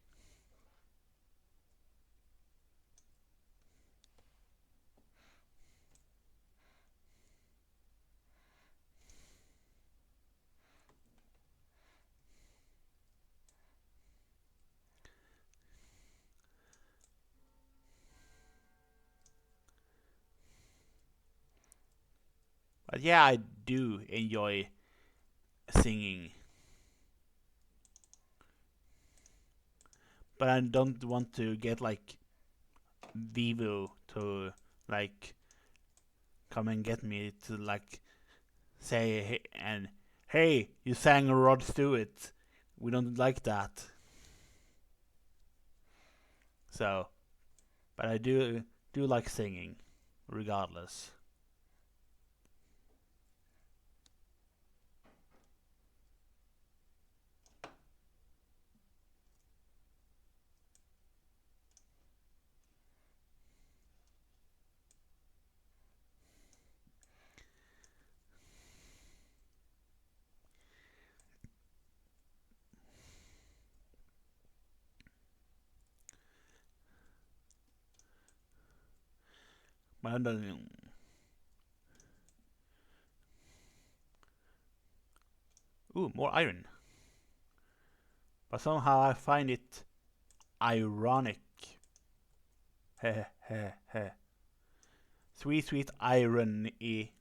But yeah, I do enjoy singing. But I don't want to get like Vivo to like come and get me to like say and hey, you sang Rod Stewart. We don't like that. So, but I do like singing, regardless. But I don't. Ooh, more iron. But somehow I find it ironic. Heh heh heh. Sweet, sweet irony.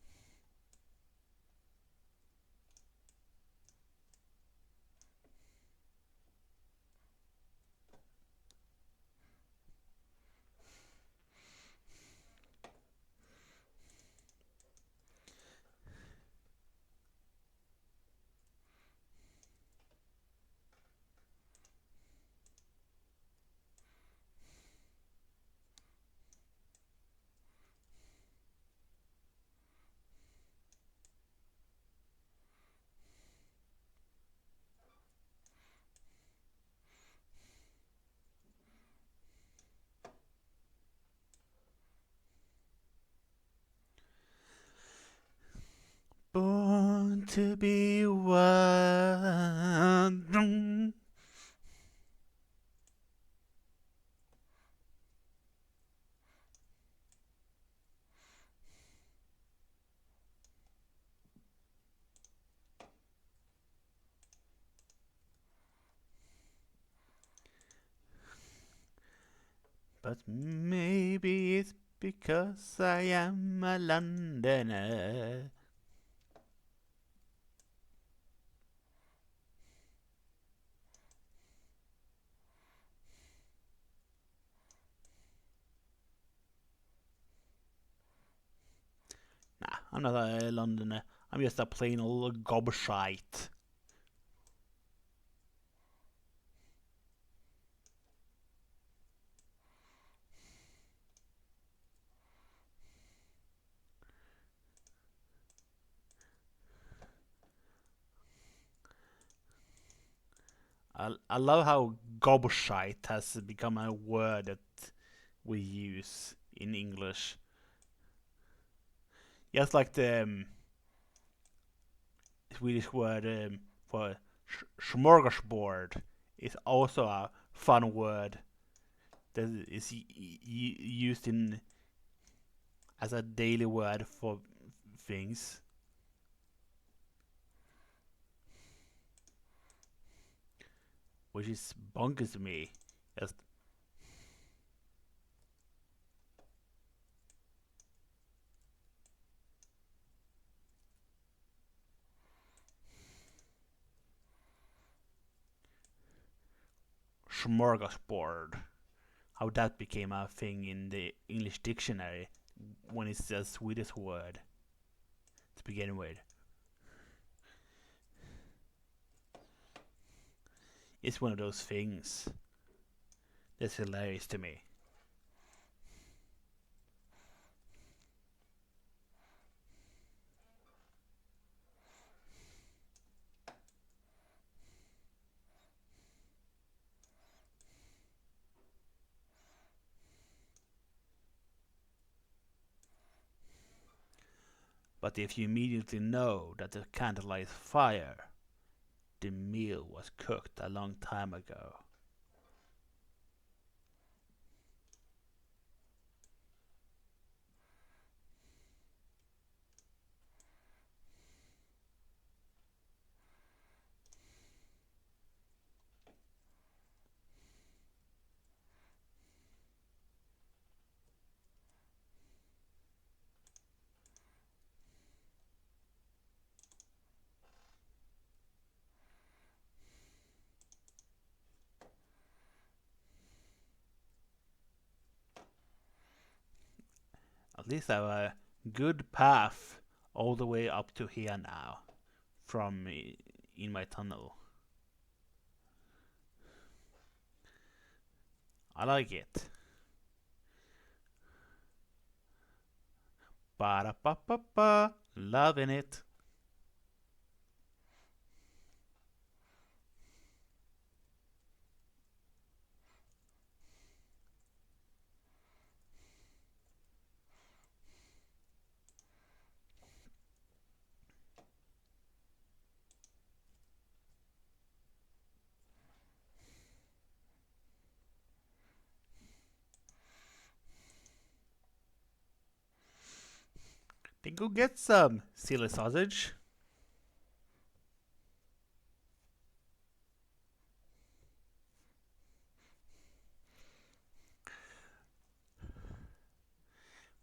Born to be wild. But maybe it's because I am a Londoner. Nah, I'm not a Londoner. I'm just a plain old gobshite. I love how gobshite has become a word that we use in English. Just like the Swedish word for smorgasbord is also a fun word that is used in as a daily word for things, which is bonkers to me. Just smorgasbord, how that became a thing in the English dictionary when it's a Swedish word to begin with. It's one of those things that's hilarious to me. But if you immediately know that the candle lights fire, the meal was cooked a long time ago. At least I have a good path all the way up to here now from in my tunnel. I like it. Ba-da-ba-ba-ba. Loving it. Then go get some, silly sausage.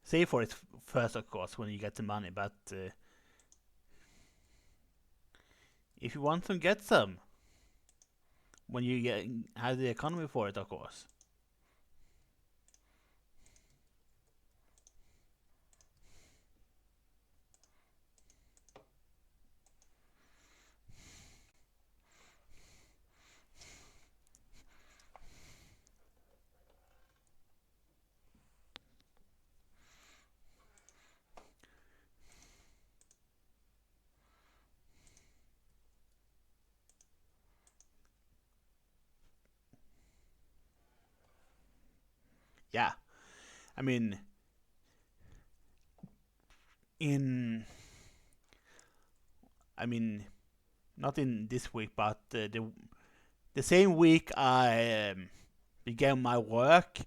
Save for it first, of course, when you get the money, but if you want some, get some. When you have the economy for it, of course. Yeah, I mean, in I mean, not in this week, but the same week I began my work,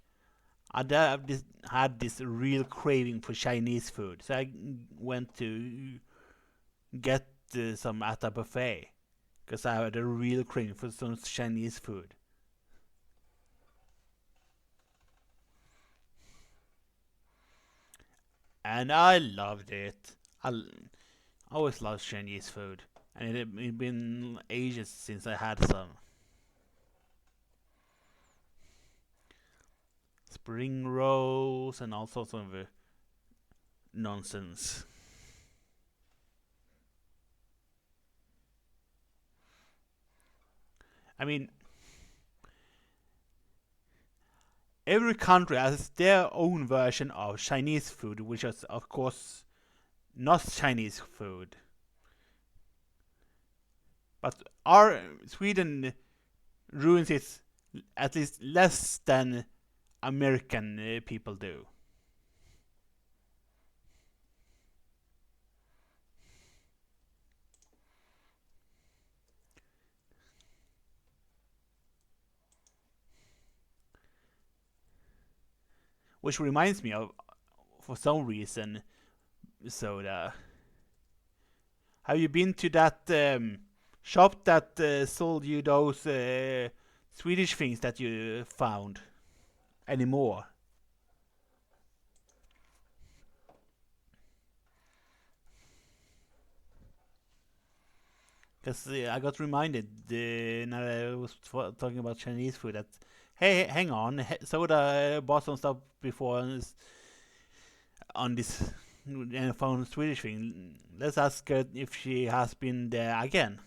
had this real craving for Chinese food, so I went to get some at a buffet because I had a real craving for some Chinese food. And I loved it. Always loved Chinese food, and it had been ages since I had some spring rolls and all sorts of nonsense. I mean, every country has their own version of Chinese food, which is, of course, not Chinese food. But our Sweden ruins it at least less than American people do. Which reminds me of, for some reason, soda. Have you been to that shop that sold you those Swedish things that you found anymore? Because I got reminded now that I was talking about Chinese food that, hey, hang on, Soda bought some stuff before on this and found Swedish thing. Let's ask her if she has been there again.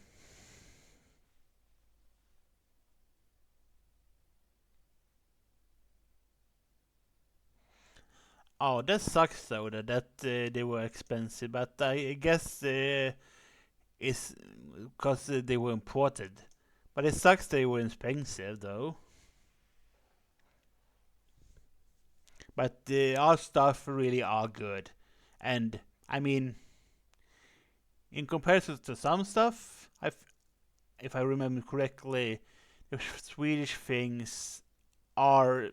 Oh, that sucks though that they were expensive, but I guess it's because they were imported. But it sucks they were expensive though. But our stuff really are good, and I mean, in comparison to some stuff, if I remember correctly, the Swedish things are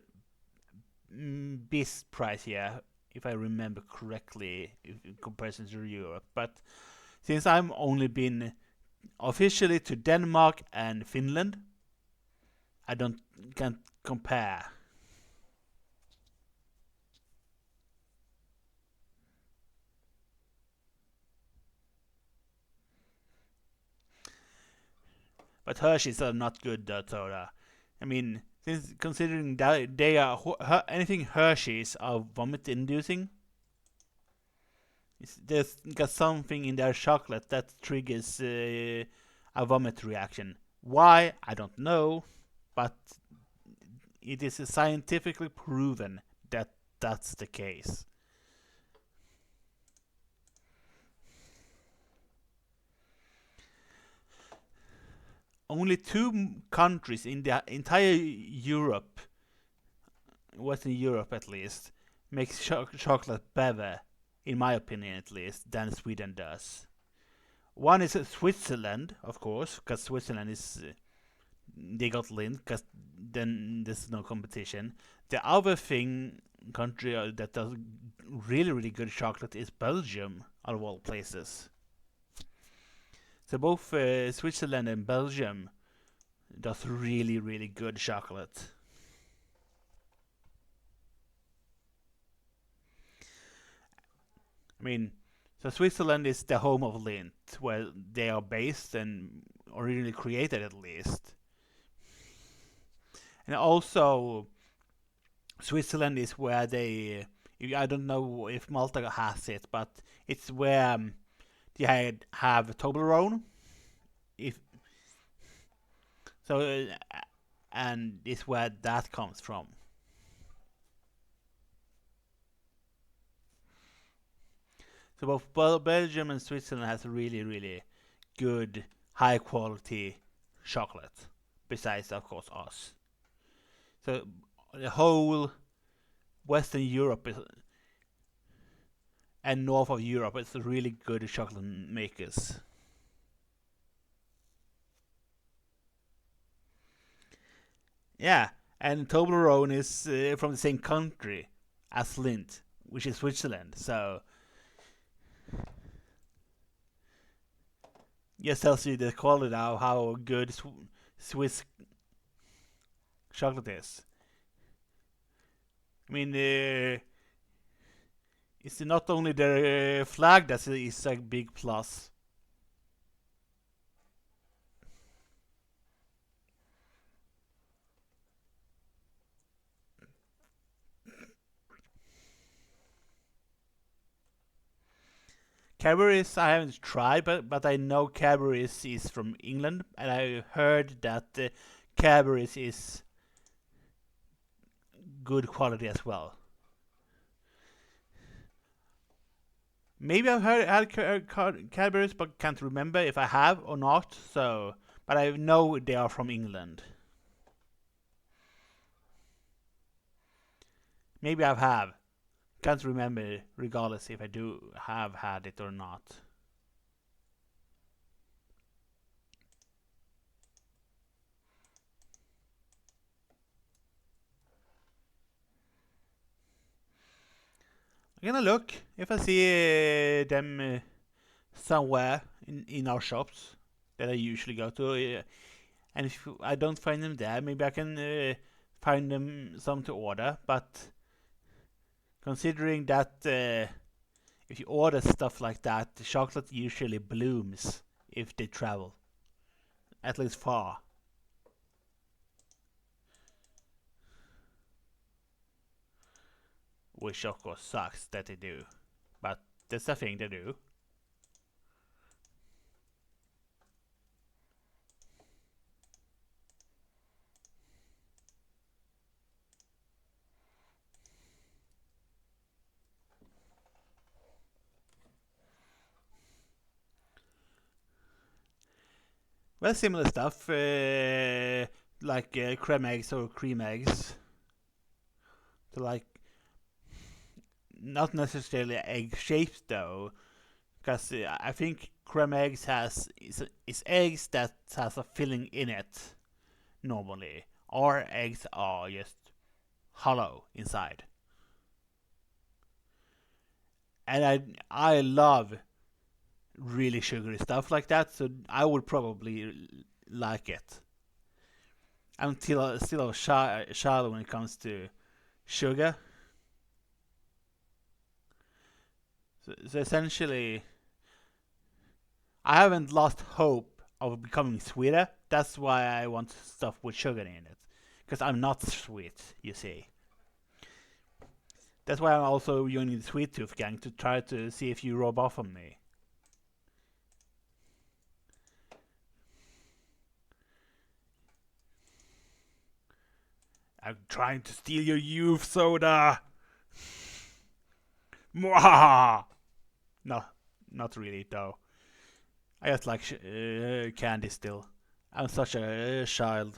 best price, yeah, if I remember correctly, in comparison to Europe. But since I'm only been officially to Denmark and Finland, I don't can't compare. But Hershey's are not good soda. I mean, since considering that they are anything Hershey's are vomit inducing, there's got something in their chocolate that triggers a vomit reaction. Why? I don't know, but it is scientifically proven that that's the case. Only two countries in the entire Europe, Western Europe at least, makes chocolate better, in my opinion at least, than Sweden does. One is Switzerland, of course, because Switzerland is they got Lind, because then there's no competition. The other thing country that does really good chocolate is Belgium, out of all places. So both Switzerland and Belgium does really good chocolate. I mean, so Switzerland is the home of Lindt, where they are based and originally created at least. And also, Switzerland is where they. I don't know if Malta has it, but it's where they have Toblerone. If so, and it's where that comes from. So both Belgium and Switzerland has really good, high quality chocolate. Besides, of course, us. So the whole Western Europe and north of Europe is really good chocolate makers. Yeah, and Toblerone is from the same country as Lindt, which is Switzerland. So just tells you the quality of how good Swiss chocolate is. I mean, it's not only their flag that is a big plus. Cadbury's I haven't tried, but I know Cadbury's is from England, and I heard that Cadbury's is good quality as well. Maybe I've had Cadbury's, but can't remember if I have or not. So, but I know they are from England. Maybe I have. Can't remember, regardless if I do have had it or not. I'm gonna look if I see them somewhere in our shops that I usually go to. And if I don't find them there, maybe I can find them some to order. But considering that if you order stuff like that, the chocolate usually blooms if they travel, at least far. Which of course sucks that they do, but that's the thing they do. Well, similar stuff, like creme eggs or cream eggs. So like not necessarily egg shaped though, because I think creme eggs is eggs that has a filling in it normally, or eggs are just hollow inside. And I love really sugary stuff like that, so I would probably like it. I'm still shy when it comes to sugar. So essentially, I haven't lost hope of becoming sweeter. That's why I want stuff with sugar in it, because I'm not sweet. You see. That's why I'm also joining the Sweet Tooth gang to try to see if you rub off on me. I'm trying to steal your youth soda. Mwahaha! No, not really though. I just like candy still. I'm such a child.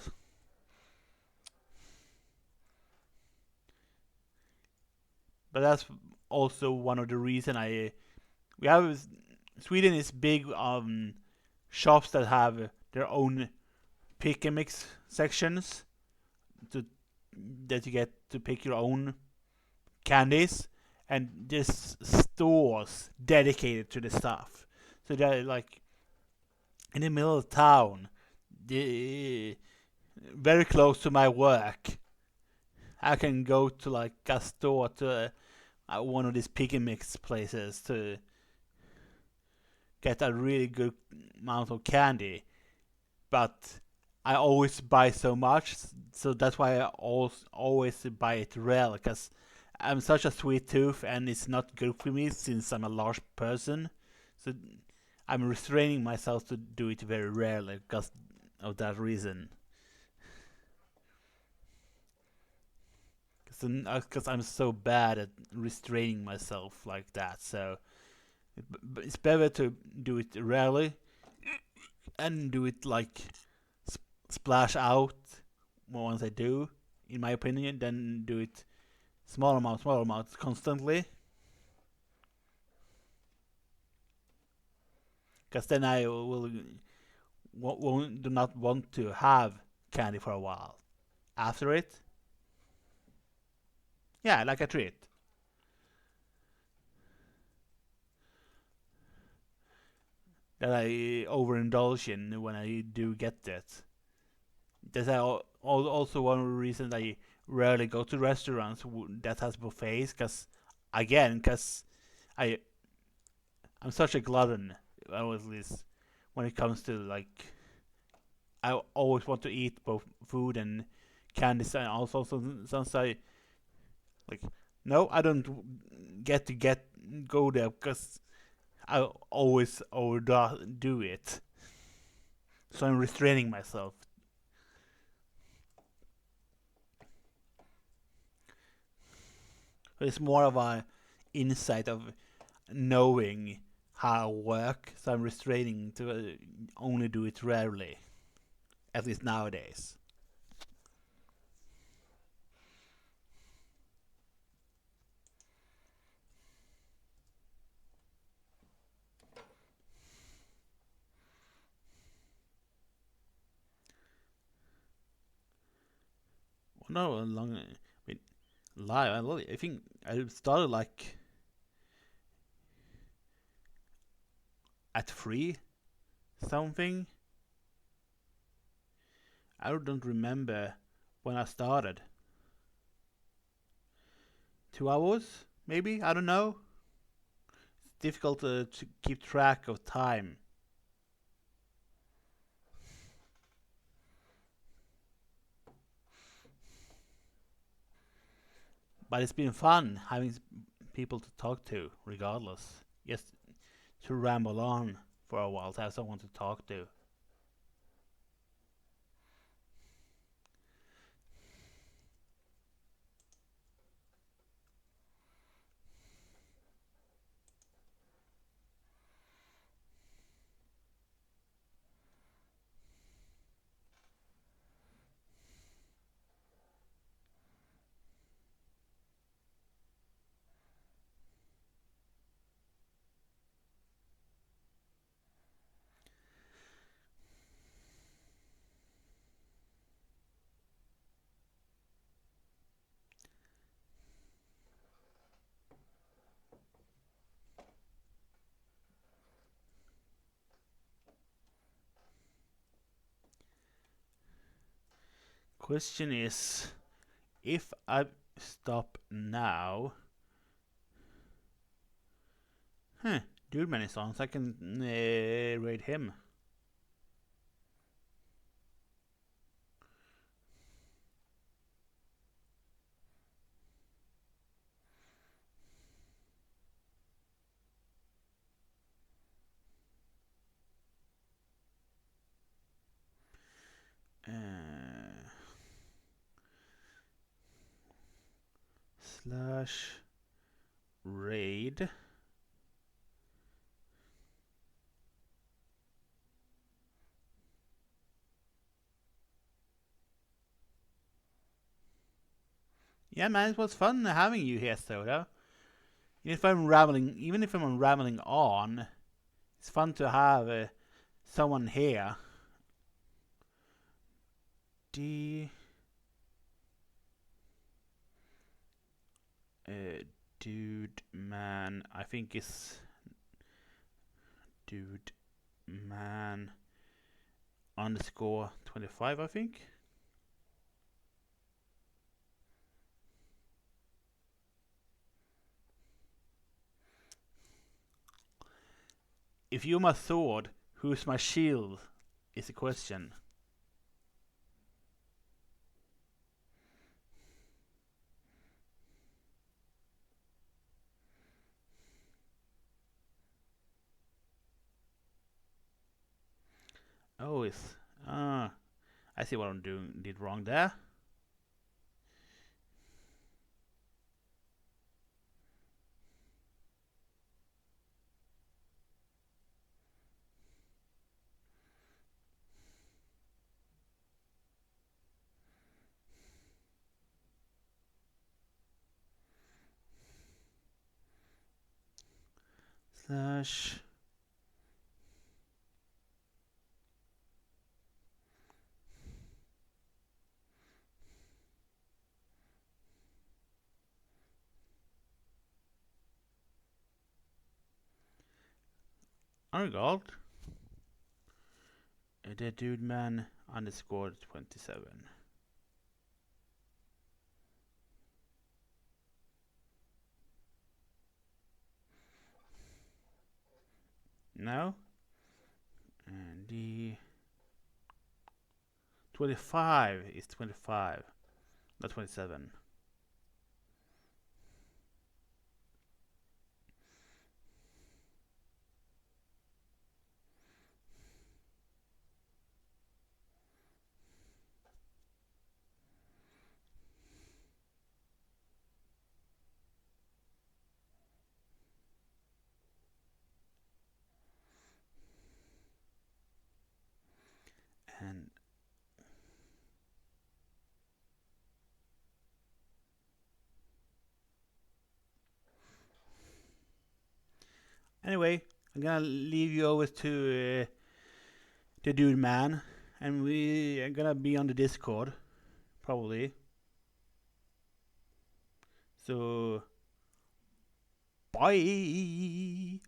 But that's also one of the reason we have Sweden is big on shops that have their own pick and mix sections to that you get to pick your own candies, and there's stores dedicated to the stuff. So they're like in the middle of town, the, very close to my work. I can go to like a store to one of these pick and mix places to get a really good amount of candy, but I always buy so much, so that's why I always buy it rare, because I'm such a sweet tooth and it's not good for me since I'm a large person. So I'm restraining myself to do it very rarely because of that reason. Because I'm so bad at restraining myself like that. So it's better to do it rarely and do it like splash out once I do, in my opinion, than do it small amounts constantly. Because then I do not want to have candy for a while. After it, yeah, like a treat. That I overindulge in when I do get it. That's also one of the reasons I rarely go to restaurants that has buffets. Because again, because I I'm such a glutton. At least when it comes to like, I always want to eat both food and candies, and also since I like, no, I don't get go there because I always overdo it. So I'm restraining myself. It's more of a insight of knowing how I work, so I'm restraining to only do it rarely, at least nowadays. Well, no, long. I mean, live. I think I started like at 3 something. I don't remember when I started. 2 hours, maybe. I don't know. It's difficult to keep track of time. But it's been fun having people to talk to, regardless. Just to ramble on for a while to have someone to talk to. Question is, if I stop now, Dude Man is on, so I can raid him. Slash raid. Yeah, man, it was fun having you here, Soda. Even if I'm unraveling on, it's fun to have someone here. Dude Man, I think it's Dude Man underscore 25, I think. If you're my sword, who's my shield? Is the question. Oh, it's I see what did wrong there. Slash Argold. The Dude Man underscore 27. No? And the 25 is 25, not 27. And anyway, I'm gonna leave you over to the Dude Man, and we are gonna be on the Discord, probably. So, bye!